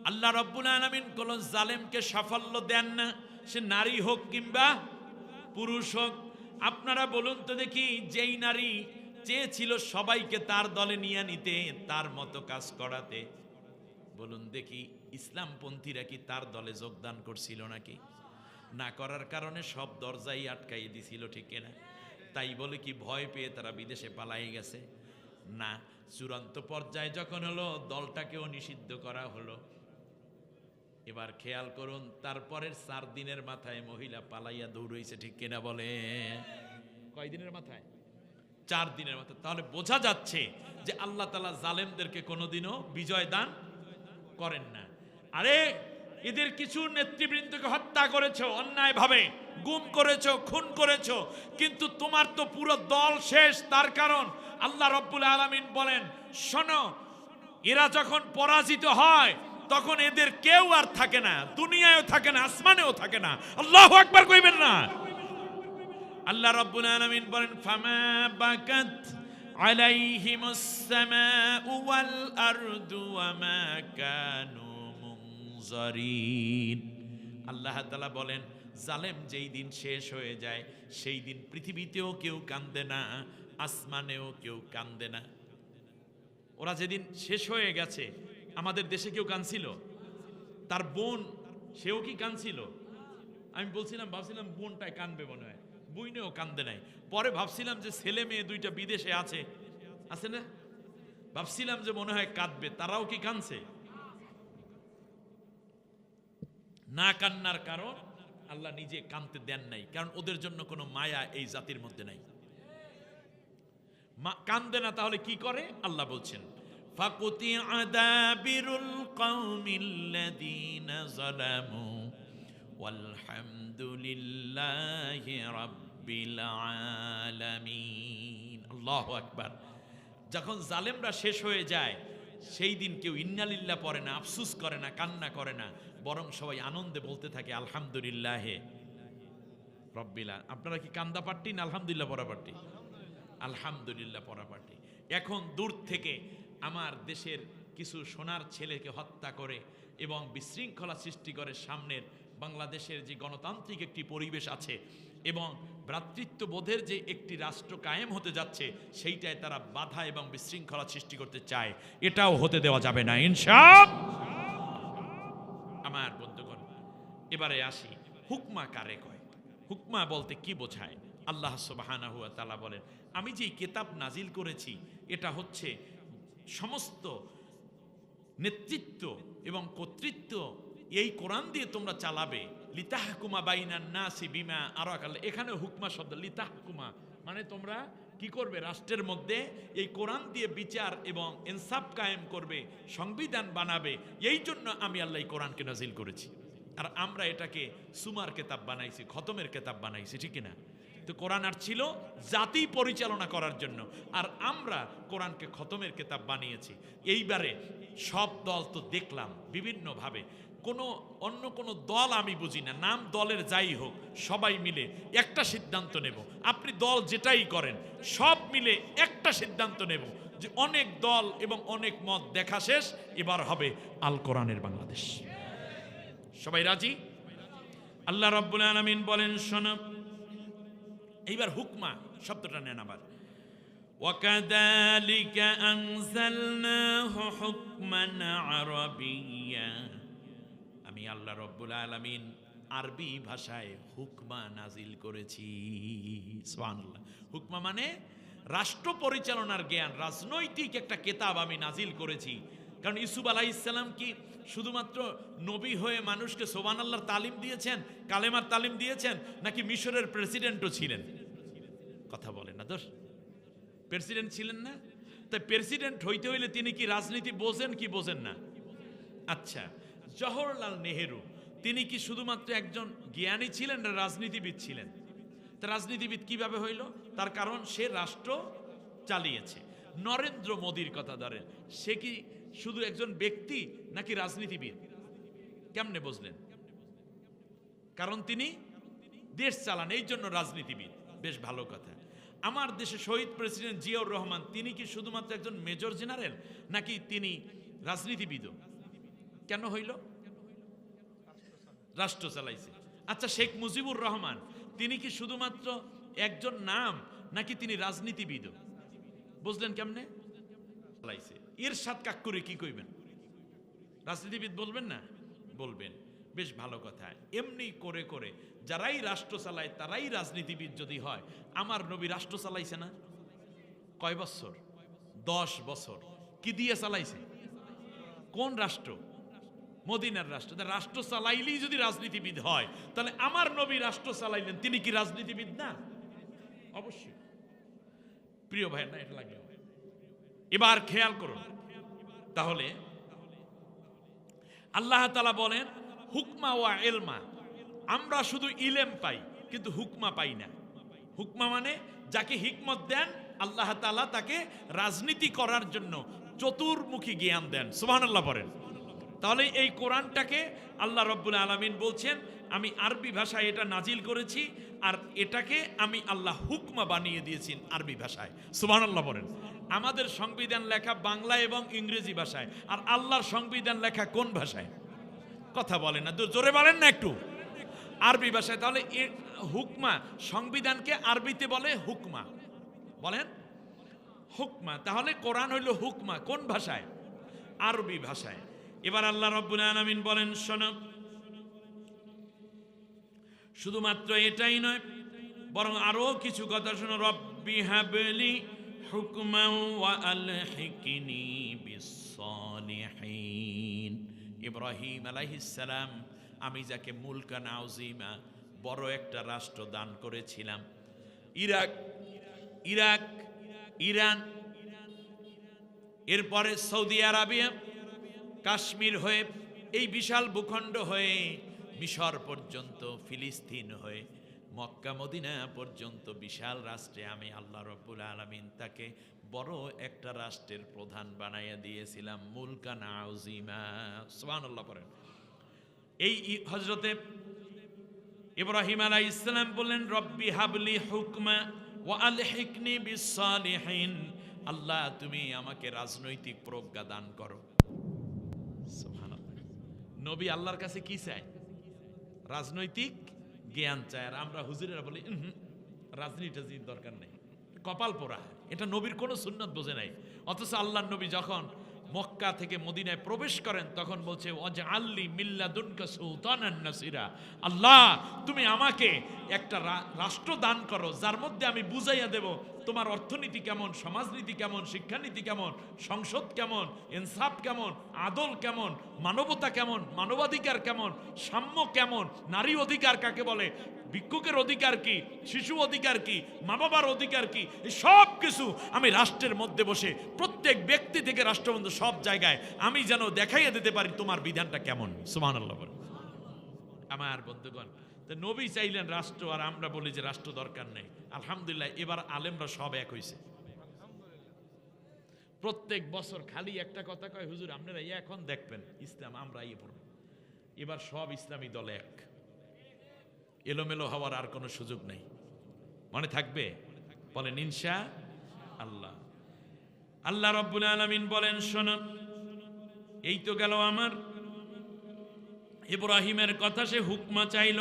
Speaker 1: আল্লাহ রাব্বুল আলামিন কোন জালেমকে সাফল্য দেন না, সে নারী হোক কিংবা পুরুষ হোক। আপনারা বলুন তো দেখি, যেই নারী চেয়েছিল সবাইকে তার দলে নিয়ে নিতে, তার মতো কাজ করাতে, বলুন দেখি ইসলামপন্থীরা কি তার দলে যোগদান করছিল নাকি? না করার কারণে সব দরজাই আটকাই দিছিল, ঠিক কিনা? তাই বলে কি ভয় পেয়ে তারা বিদেশে পালাই গেছে? না, চূড়ান্ত পর্যায়ে যখন হলো, দলটাকেও নিষিদ্ধ করা হলো। এবার খেয়াল করুন, তারপরের 4 দিনের মাথায় মহিলা পালাইয়া দৌড়াইছে, ঠিক কিনা বলে? কয় দিনের মাথায়? 4 দিনের মাথায়। তাহলে বোঝা যাচ্ছে যে আল্লাহ তাআলা জালেমদেরকে কোনোদিনও বিজয় দান করেন না। আরে এদের কিছু নেতৃবৃন্দকে হত্যা করেছো, অন্যায় ভাবে গুম করেছো, খুন করেছো, কিন্তু তোমার তো পুরো দল শেষ। তার কারণ আল্লাহ রাব্বুল আলামিন বলেন, শোনো, এরা যখন পরাজিত হয় তখন এদের কেউ আর থাকে না, দুনিয়ায়ও থাকে না, আসমানেও থাকে না। আল্লাহু আকবার কইবেন না? আল্লাহ রাব্বুল আলামিন বলেন, ফামা বাকাত আলাইহিমুস সামাউ ওয়াল আরদু ওয়া মা কানু মুনজারিন। আল্লাহ তাআলা বলেন, জালেম যেই দিন শেষ হয়ে যায় সেই দিন পৃথিবীতেও কেউ কান্দে না, আসমানেও কেউ কান্দে না। ওরা যেদিন শেষ হয়ে গেছে, আমাদের দেশে কেউ কাঁদছিল? তার বোন, সেও কি কাঁদছিল? আমি ভাবছিলাম বোনটাই কাঁদবে মনে হয়, বুইনেও কান্দে নাই। পরে ভাবছিলাম যে ছেলে মেয়ে দুইটা বিদেশে আছে না, ভাবছিলাম যে মনে হয় কাঁদবে, তারাও কি কাঁদছে? না কান্নার কারণ আল্লাহ নিজে কাঁদতে দেন নাই, কারণ ওদের জন্য কোনো মায়া এই জাতির মধ্যে নাই। কান্দে না, তাহলে কি করে? আল্লাহ বলছেন, ফাকুতিআ দাবিরুল কওমিল্লাযীনা যালামু ওয়ালহামদুলিল্লাহি রাব্বিল আলামিন। আল্লাহু আকবার। যখন জালেমরা শেষ হয়ে যায় সেই দিন কেউ ইন্নালিল্লাহ পড়ে না, আফসোস করে না, কান্না করে না, বরং সবাই আনন্দে বলতে থাকে আলহামদুলিল্লাহে রাব্বিল আলামিন। আপনারা কি কান্দা পার্টি না আলহামদুলিল্লাহ পড়া পার্টি? আলহামদুলিল্লাহ পড়া পার্টি। এখন দূর থেকে আমার দেশের কিছু সোনার ছেলেকে হত্যা করে এবং বিশৃঙ্খলা সৃষ্টি করে সামনের বাংলাদেশের যে গণতান্ত্রিক একটি পরিবেশ আছে এবং ভ্রাতৃত্ববোধের যে একটি রাষ্ট্র কায়েম হতে যাচ্ছে, সেইটায় তারা বাধা এবং বিশৃঙ্খলা সৃষ্টি করতে চায়। এটাও হতে দেওয়া যাবে না ইনশাআল্লাহ। আমার বন্ধুগণ, এবারে আসি, হুকমা কারে কয়? হুকমা বলতে কি বোঝায়? আল্লাহ সুবহানাহু ওয়া তাআলা বলেন, আমি যে কিতাব নাজিল করেছি এটা হচ্ছে সমস্ত নেতৃত্ব এবং কর্তৃত্ব এই কোরআন দিয়ে তোমরা চালাবে। লিতাহকুমা বাইনান নাসি বিমা আরাকাল্লাহ। এখানে হুকমা শব্দ, লিতাহকুমা মানে তোমরা কি করবে? রাষ্ট্রের মধ্যে এই কোরআন দিয়ে বিচার এবং ইনসাফ কায়েম করবে, সংবিধান বানাবে। এই জন্য আমি আল্লাহ এই কোরআনকে নাজিল করেছি। আর আমরা এটাকে সুমার কেতাব বানাইছি, খতমের কেতাব বানাইছি, ঠিক না? তো কোরআন আর ছিল জাতি পরিচালনা করার জন্য, আর আমরা কোরআনকে খতমের কেতাব বানিয়েছি। এইবারে সব দল তো দেখলাম বিভিন্নভাবে, অন্য কোনো দল আমি বুঝি না, নাম দলের যাই হোক, সবাই মিলে একটা সিদ্ধান্ত নেব। আপনি দল যেটাই করেন, সব মিলে একটা সিদ্ধান্ত নেব যে অনেক দল এবং অনেক মত দেখা শেষ, এবার হবে আল কোরআনের বাংলাদেশ। সবাই রাজি? আল্লাহ রাব্বুল আলামিন বলেন, শোনো, এইবার হুকমা শব্দটা নেন আবার। ওয়াকাযালিকা আনজালনাহু হুকমান আরাবিয়্যা। আমি আল্লাহ রাব্বুল আলামিন আরবি ভাষায় হুকমা নাজিল করেছি। সুবহানাল্লাহ। হুকমা মানে রাষ্ট্র পরিচালনার জ্ঞান, রাজনৈতিক একটা কিতাব আমি নাজিল করেছি। কারণ ইউসুফ আলাইহিস সালাম কি শুধুমাত্র নবী হয়ে মানুষকে সুবহানাল্লাহর তালিম দিয়েছেন, কালেমার তালিম দিয়েছেন, নাকি মিশরের প্রেসিডেন্টও ছিলেন? কথা বলেন না, দোষ প্রেসিডেন্ট ছিলেন না? তাই প্রেসিডেন্ট হইতে হইলে তিনি কি রাজনীতি বোঝেন কি বোঝেন না? আচ্ছা, জওহরলাল নেহেরু তিনি কি শুধুমাত্র একজন জ্ঞানী ছিলেন না রাজনীতিবিদ ছিলেন? তা রাজনীতিবিদ কিভাবে হইল? তার কারণ সে রাষ্ট্র চালিয়েছে। নরেন্দ্র মোদীর কথা ধরেন, সে কি শুধু একজন ব্যক্তি নাকি রাজনীতিবিদ? কেমনে বুঝলেন? কারণ তিনি দেশ চালান, এই জন্য রাজনীতিবিদ। বেশ ভালো কথা। আমার দেশে শহীদ প্রেসিডেন্ট জিয়াউর রহমান, তিনি কি শুধুমাত্র একজন মেজর জেনারেল নাকি তিনি রাজনীতিবিদও? কেন হইল? রাষ্ট্র চালাইছে। আচ্ছা, শেখ মুজিবুর রহমান তিনি কি শুধুমাত্র একজন নাম নাকি তিনি রাজনীতিবিদও? বুঝলেন কেমনে? চালাইছে। ইরশাদ কাক্কুরে কি কইবেন? রাজনীতিবিদ বলবেন না? বলবেন। বেশ ভালো কথা। এমনি করে করে যারাই রাষ্ট্র চালায় তারাই রাজনীতিবিদ যদি হয়, আমার নবী রাষ্ট্র চালাইছে না? কয় বছর? 10 বছর। কি দিয়ে চালাইছে? কোন রাষ্ট্র? মদিনার রাষ্ট্র। রাষ্ট্র চালাইলেই যদি রাজনীতিবিদ হয়, তাহলে আমার নবী রাষ্ট্র চালাইলেন, তিনি কি রাজনীতিবিদ না? অবশ্যই। প্রিয় ভাই, না এটা লাগে। এবার খেয়াল করুন, তাহলে আল্লাহ তাআলা বলেন হুকমা ওয়া ইলমা। আমরা শুধু ইলেম পাই কিন্তু হুকমা পাই না। হুকমা মানে যাকে হিকমত দেন আল্লাহ তাআলা তাকে রাজনীতি করার জন্য, চতুর্মুখী জ্ঞান দেন। সুবহানাল্লাহ পড়েন। তাহলে এই কোরআনটাকে আল্লাহ রাব্বুল আলামিন বলছেন আমি আরবি ভাষায় এটা নাজিল করেছি, আর এটাকে আমি আল্লাহ হুকমা বানিয়ে দিয়েছি আরবি ভাষায়। সুবহানাল্লাহ বলেন। আমাদের সংবিধান লেখা বাংলা এবং ইংরেজি ভাষায়, আর আল্লাহর সংবিধান লেখা কোন ভাষায়? কথা বলেন না, জোরে বলেন না একটু। আরবি ভাষায়। তাহলে হুকমা, সংবিধানকে আরবিতে বলে হুকমা, বলেন হুকমা। তাহলে কোরআন হইল হুকমা কোন ভাষায়? আরবি ভাষায়। এবার আল্লাহ রাব্বুল আলামিন বলেন শোনো, শুধুমাত্র এটাই নয়, বরং আরো কিছু কথা শোনো। রব্বি হাবলি হুকমান ওয়া আলহিকনি বিসসালিহিন। ইব্রাহিম আলাইহিস সালাম, আমি যাকে মুলকান আযীমা, বড় একটা রাষ্ট্র দান করেছিলাম, ইরাক, ইরান, এরপরে সৌদি আরবিয়া, কাশ্মীর হয়ে এই বিশাল ভূখণ্ড হয়ে মিশর পর্যন্ত, ফিলিস্তিন হয়ে মক্কা মদিনা পর্যন্ত বিশাল রাষ্ট্রে আমি আল্লাহ রাব্বুল আলামিন তাকে বড় একটা রাষ্ট্রের প্রধান বানাইয়া দিয়েছিলাম, মুলকান আযীমা। সুবহানাল্লাহ পড়েন। এই হযরতে ইব্রাহিম আলাইহিস সালাম বললেন রব্বি হাবলি হুকমা ওয়া আলহিকনি বিসসালিহিন। আল্লাহ তুমি আমাকে রাজনৈতিক প্রজ্ঞা দান করো। সুবহানাল্লাহ। নবী আল্লাহর কাছে কি চায়? রাজনৈতিক জ্ঞান চায়। আর আমরা হুজুরেরা বলি রাজনীতির দরকার নেই, কপাল পোড়া, এটা নবীর কোনো সুন্নত বোঝে নাই। অথচ আল্লাহর নবী যখন মক্কা থেকে মদিনায় প্রবেশ করেন তখন বলছে ওয়াজআলনি মিল্লাদুনকা সুলতানান নাসিরা। আল্লাহ তুমি আমাকে একটা রাষ্ট্র দান করো যার মধ্যে আমি বুঝাইয়া দেব তোমার অর্থনীতি কেমন, সমাজনীতি কেমন, শিক্ষানীতি কেমন, সংসদ কেমন, ইনসাফ কেমন, আদল কেমন, মানবতা কেমন, মানবাধিকার কেমন, সাম্য কেমন, নারী অধিকার কাকে বলে, ভিক্ষুকের অধিকার কি, শিশু অধিকার কি, মা বাবার অধিকার কি, এই সব কিছু আমি রাষ্ট্রের মধ্যে বসে প্রত্যেক ব্যক্তি থেকে রাষ্ট্রবন্ধু সব জায়গায় আমি যেন দেখাইয়া দিতে পারি তোমার বিধানটা কেমন। সুবহানাল্লাহ। আমার বন্ধুগণ, তো নবী চাইলেন রাষ্ট্র, আর আমরা বলি যে রাষ্ট্র দরকার নেই। আলহামদুলিল্লাহ এবার আলেমরা সব এক হইছে। প্রত্যেক বছর খালি একটা কথা কয়, হুজুর আপনারা এখন দেখবেন ইসলাম আমরা ইয়ে পড়ব। এবার সব ইসলামী দল এক, এলোমেলো হওয়ার আর কোনো সুযোগ নেই। মনে থাকবে? বলেন ইনশাআল্লাহ। আল্লাহ রাব্বুল আলামিন বলেন শোনো, এই তো গেল আমার ইব্রাহিমের কথা, সে হুকমা চাইল।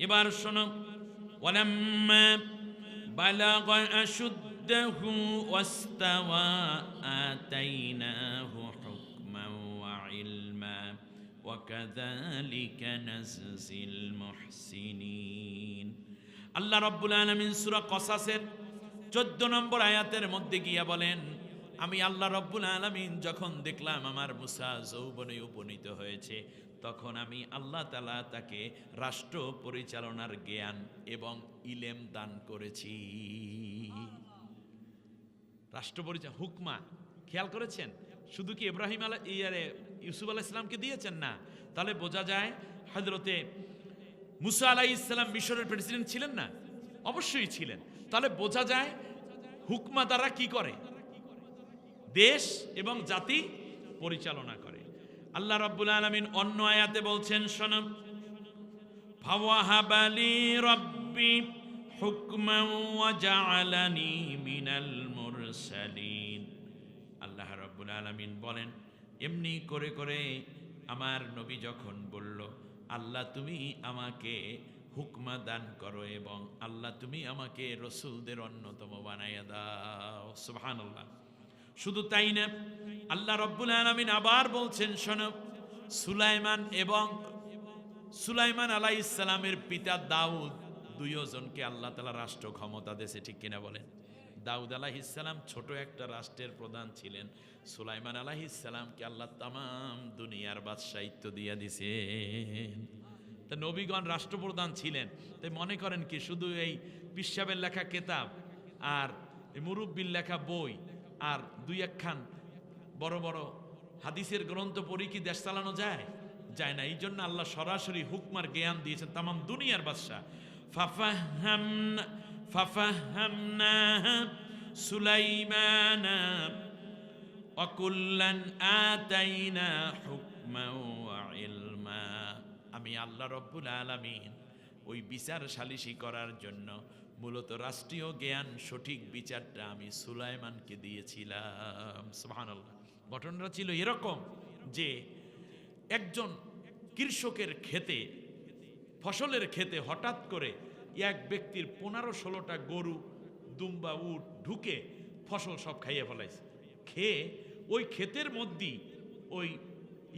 Speaker 1: এবার শোনো, ওয়ালাম্মা বালাগা আশুদ্দাহু ওয়াস্তাওয়া আতাইনাহু হুকমান ওয়া ইলমা ওয়া কাযালিকা নাজজিল মুহসিনিন। আল্লাহ রাব্বুল আলামিন সূরা কসাসের 14 নম্বর আয়াতের মধ্যে গিয়া বলেন, আমি আল্লাহ রাব্বুল আলামিন যখন দেখলাম আমার মুসা যৌবনে উপনীত হয়েছে, তখন আমি আল্লাহ তাআলা তাকে রাষ্ট্র পরিচালনার জ্ঞান এবং ইলম দান করেছি। রাষ্ট্র পরিচালনা হুকমা, খেয়াল করেছেন? শুধু কি ইব্রাহিম ইউসুফ আলাইহিস সালামকে দিয়েছেন না? তাহলে বোঝা যায় হযরতে মুসা আলাইহিস সালাম মিশরের প্রেসিডেন্ট ছিলেন না? অবশ্যই ছিলেন। তাহলে বোঝা যায় হুকমা দ্বারা কি করে? দেশ এবং জাতি পরিচালনা করে। আল্লাহ রাব্বুল আলামিন অন্য আয়াতে বলছেন শোনো, ফাওয়াহাবালি রাব্বি হুকমান ওয়া জাআলানি মিনাল মুরসালিন। আল্লাহ রাব্বুল আলামিন বলেন, এমনি করে করে আমার নবী যখন বলল আল্লাহ তুমি আমাকে হুকমা দান করো এবং আল্লাহ তুমি আমাকে রসুলদের অন্যতম বানাইয়া দাও। সুবহানাল্লাহ। শুধু তাই না, আল্লাহ রাব্বুল আলামিন আবার বলছেন শোনো, সুলাইমান আলাইহিস সালামের পিতা দাউদ, দুইজনকে আল্লাহ তাআলা রাষ্ট্র ক্ষমতা দিয়েছে, ঠিক কিনা বলেন? দাউদ আলাইহিস সালাম ছোট একটা রাষ্ট্রের প্রধান ছিলেন, সুলাইমান আলাইহিস সালামকে আল্লাহ তামাম দুনিয়ার বাদশাহিত্ব দিয়ে দিয়েছেন। তা নবীগণ রাষ্ট্রপ্রধান ছিলেন। তাই মনে করেন কি শুধু এই পিসাবের লেখা কিতাব আর মুরব্বির লেখা বই আর দুই একখান বড় বড় হাদিসের গ্রন্থ পড়ি কি দেশ চালানো যায়? যায় না। এই জন্য আল্লাহ সরাসরি হুকমার জ্ঞান দিয়েছেন তামাম দুনিয়ার বাদশা। ফাফাহামনা সুলাইমানা ওয়াকুল্লান আতাইনা হুকমান ওয়া ইলমা। আমি আল্লাহ রাব্বুল আলামিন ওই বিচার সালিসি করার জন্য মূলত রাষ্ট্রীয় জ্ঞান, সঠিক বিচারটা আমি সুলাইমানকে দিয়েছিলাম। সুবহানাল্লাহ। ঘটনাটা ছিল এরকম যে একজন কৃষকের ক্ষেতে, ফসলের ক্ষেতে হঠাৎ করে এক ব্যক্তির 15-16টা গরু, দুম্বা, উট ঢুকে ফসল সব খাইয়ে ফেলাইছে। খেয়ে ওই ক্ষেতের মধ্যেই ওই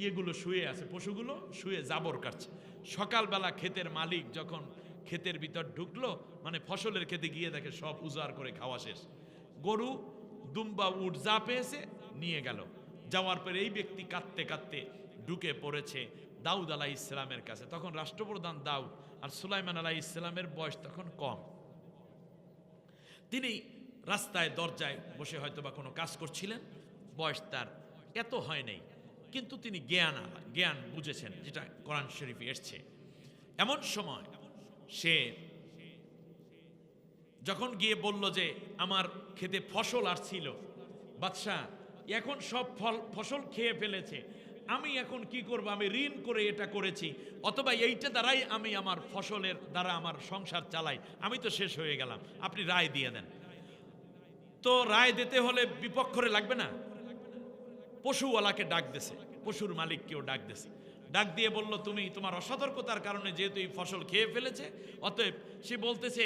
Speaker 1: ইয়েগুলো শুয়ে আছে, পশুগুলো শুয়ে জাবর কাটছে। সকালবেলা ক্ষেতের মালিক যখন ক্ষেতের ভিতর ঢুকলো, মানে ফসলের ক্ষেতে গিয়ে দেখে সব উজাড় করে খাওয়া শেষ। গরু, দুম্বা, উট যা পেয়েছে নিয়ে গেল। যাওয়ার পরে এই ব্যক্তি কাঁদতে কাঁদতে ঢুকে পড়েছে দাউদ আলাইহিস সালামের কাছে। তখন রাষ্ট্রপ্রধান দাউদ, আর সুলাইমান আলাইহিস সালামের বয়স তখন কম। তিনি রাস্তায় দরজায় বসে হয়তো বা কোনো কাজ করছিলেন, বয়স তার এত হয় নাই, কিন্তু তিনি জ্ঞান বুঝেছেন, যেটা কোরআন শরীফে এসছে। এমন সময় সে যখন গিয়ে বলল যে আমার খেতে ফসল আসছিল, বাদশাহ এখন সব ফসল খেয়ে ফেলেছে, আমি এখন কি করব? আমি ঋণ করে এটা করেছি, অথবা এইটা দ্বারাই আমি আমার ফসলের দ্বারা আমার সংসার চালাই, আমি তো শেষ হয়ে গেলাম, আপনি রায় দিয়ে দেন। তো রায় দিতে হলে বিপক্ষরে লাগবে না? পশুওয়ালাকে ডাক দিছে, পশুর মালিককেও ডাক দিছে। ডাক দিয়ে বলল, তুমি তোমার অসতর্কতার কারণে যেহেতু এই ফসল খেয়ে ফেলেছে, অতএব সে বলতেছে,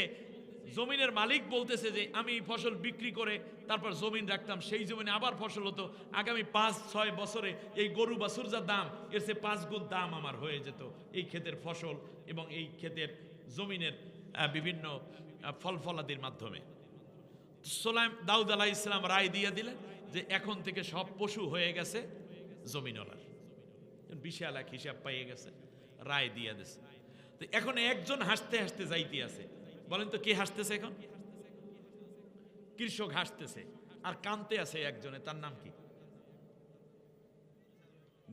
Speaker 1: জমিনের মালিক বলতেছে যে আমি এই ফসল বিক্রি করে তারপর জমিন রাখতাম, সেই জমিনে আবার ফসল হতো, আগামী 5-6 বছরে এই গরু বাছুর যা দাম, এর চেয়ে 5 গুণ দাম আমার হয়ে যেত এই ক্ষেতের ফসল এবং এই ক্ষেতের জমিনের বিভিন্ন ফল ফলাদির মাধ্যমে। দাউদ আলাইহিস সালাম রায় দিয়ে দিলেন যে এখন থেকে সব পশু হয়ে গেছে জমিনওয়ালার। বিশাল এক হিসাব পাইয়ে গেছে, রায় দিয়ে দিয়েছে। তো এখন একজন হাসতে হাসতে যাইতে আছে। বলেন তো কে হাসতেছে এখন? কৃষক হাসতেছে আর কানতে আছে একজনে, তার নাম কি?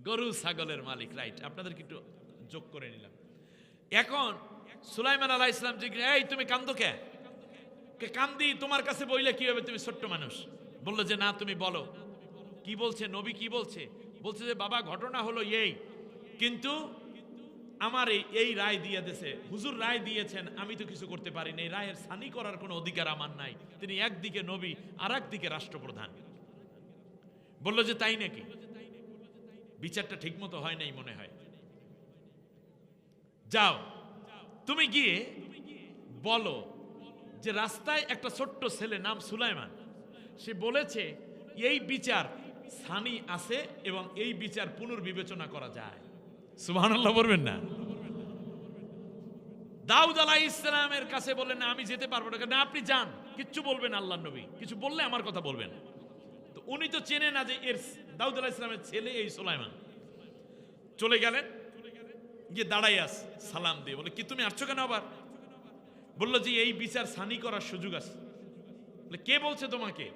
Speaker 1: গরু ছাগলের মালিক। রাইট, আপনাদেরকে একটু যোগ করে নিলাম। এখন সুলাইমান আলাইহিস সালাম জিজ্ঞেস, এই তুমি কান্দো কে? কান্দি তোমার কাছে বইলে কি হবে, তুমি ছোট্ট মানুষ। বললো যে না, তুমি বলো কি বলছে নবী, কি বলছে? বলছে যে বাবা ঘটনা হলো এই, কিন্তু আমার এই রায় দিয়ে দিয়েছে, হুজুর রায় দিয়েছেন, আমি তো কিছু করতে পারি না, এই রায়ের সানি করার কোনো অধিকার আমার নাই। তিনি একদিকে নবী আর একদিকে রাষ্ট্রপ্রধান। বলল যে তাই নাকি? বিচারটা ঠিক মতো হয় নাই মনে হয়, যাও তুমি গিয়ে বলো যে রাস্তায় একটা ছোট্ট ছেলে নাম সুলাইমান, সে বলেছে এই বিচার সানি আছে এবং এই বিচার পুনর্বিবেচনা করা যায়। সুবহানাল্লাহ বলবেন না? দাউদ আলাইহিস সালামের কাছে বললেন না আমি যেতে পারবো না। না আপনি যান, কিচ্ছু বলবেন আল্লাহর নবী, কিছু বললে আমার কথা বলবেন। তো উনি তো চেনে না যে এর দাউদ আলাইহিস সালামের ছেলে এই সুলাইমান। চলে গেলেন, গিয়ে দাঁড়াই আস সালাম দিয়ে বলে, কি তুমি আসছো কেন আবার? বললো যে এই বিচার সানি করার সুযোগ আছে। বলে কে বলছে তোমাকে?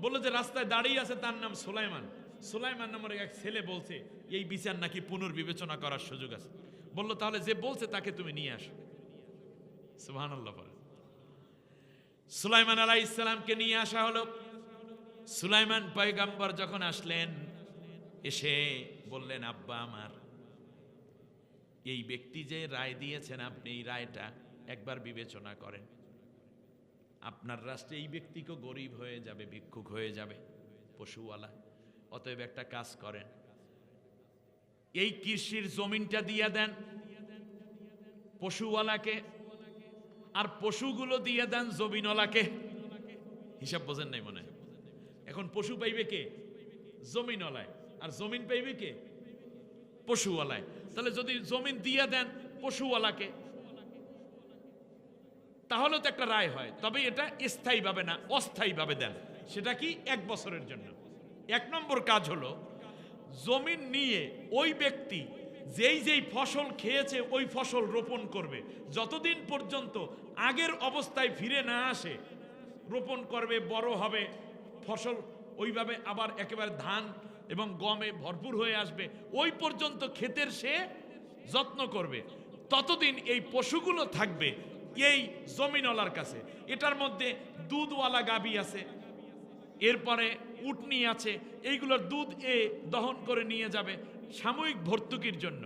Speaker 1: বললো যে রাস্তায় দাঁড়িয়ে আছে, তার নাম সুলাইমান। সুলাইমান নামের এক ছেলে বলছে এই বিচার নাকি পুনর্বিবেচনা করার সুযোগ আছে। বললো তাহলে যে বলছে তাকে তুমি নিয়ে আসো। সুবহানাল্লাহ। সুলাইমান আলাইহিস সালামকে নিয়ে আসা হলো। সুলাইমান পয়গম্বর যখন আসলেন, এসে বললেন, আব্বা আমার, এই ব্যক্তি যে রায় দিয়েছেন আপনি, এই রায়টা একবার বিবেচনা করেন। আপনার রাষ্ট্রে এই ব্যক্তিকে গরিব হয়ে যাবে, ভিক্ষুক হয়ে যাবে, পশুওয়ালা। অতএব একটা কাজ করেন, এই কৃষির জমিনটা দিয়ে দেন পশুওয়ালাকে, আর পশুগুলো দিয়ে দেন জমিনওয়ালাকে। হিসাব বোঝেন নাই মনে? এখন পশু পাইবে কে? জমিনওয়ালায়। আর জমিন পাইবে কে? পশুওয়ালায়। তাহলে যদি জমিন দিয়ে দেন পশুওয়ালাকে, তাহলে তো একটা রায় হয়। তবে এটা স্থায়ীভাবে না, অস্থায়ীভাবে দেন। সেটা কি? 1 বছরের জন্য। 1 নম্বর কাজ হলো, জমিন নিয়ে ওই ব্যক্তি যেই ফসল খেয়েছে ওই ফসল রোপণ করবে। যতদিন পর্যন্ত আগের অবস্থায় ফিরে না আসে, রোপণ করবে, বড় হবে, ফসল ওইভাবে আবার একেবারে ধান এবং গমে ভরপুর হয়ে আসবে, ওই পর্যন্ত ক্ষেতের সে যত্ন করবে। ততদিন এই পশুগুলো থাকবে এই জমিনওয়ালার কাছে। এটার মধ্যে দুধওয়ালা গাভী আছে, এরপরে উটনি আছে, এইগুলোর দুধ দহন করে নিয়ে যাবে সাময়িক ভর্তুকির জন্য।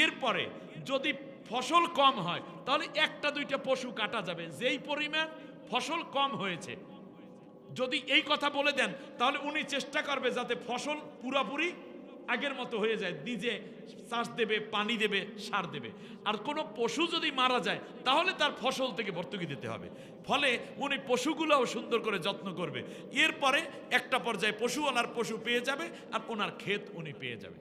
Speaker 1: এরপরে যদি ফসল কম হয় তাহলে একটা দুইটা পশু কাটা যাবে, যেই পরিমাণ ফসল কম হয়েছে। যদি এই কথা বলে দেন তাহলে উনি চেষ্টা করবে যাতে ফসল পুরাপুরি আগের মতো হয়ে যায়, নিজে চাষ দেবে, পানি দেবে, সার দেবে। আর কোনো পশু যদি মারা যায় তাহলে তার ফসল থেকে ভর্তুকি দিতে হবে। ফলে উনি পশুগুলোও সুন্দর করে যত্ন করবে। এরপরে একটা পর্যায়ে পশুওয়ালার পশু পেয়ে যাবে আর ওনার ক্ষেত উনি পেয়ে যাবে।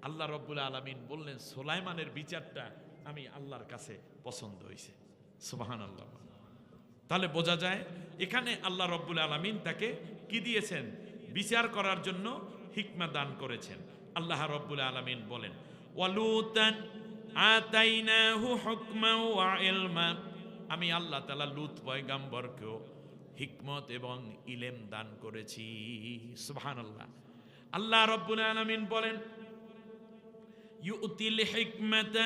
Speaker 1: আল্লাহ রব্বুল আলামিন বললেন, সুলাইমানের বিচারটা আমি আল্লাহর কাছে পছন্দ হয়েছে। সুবহানাল্লাহ। তাহলে বোঝা যায় এখানে আল্লাহ রব্বুল আলামিন তাকে কি দিয়েছেন? বিচার করার জন্য হিকমা দান করেছেন। আল্লাহ রব্বুল আলামিন বলেন, ওয়ালুতান আতাইনাহু হুকমান ওয়া ইলমা, আমি আল্লাহ তাআলা লূত পয়গম্বরকেও হিকমত এবং ইলম দান করেছি। সুবহানাল্লাহ। আল্লাহ রব্বুল আলামিন বলেন, ইউতিল হিকমাতা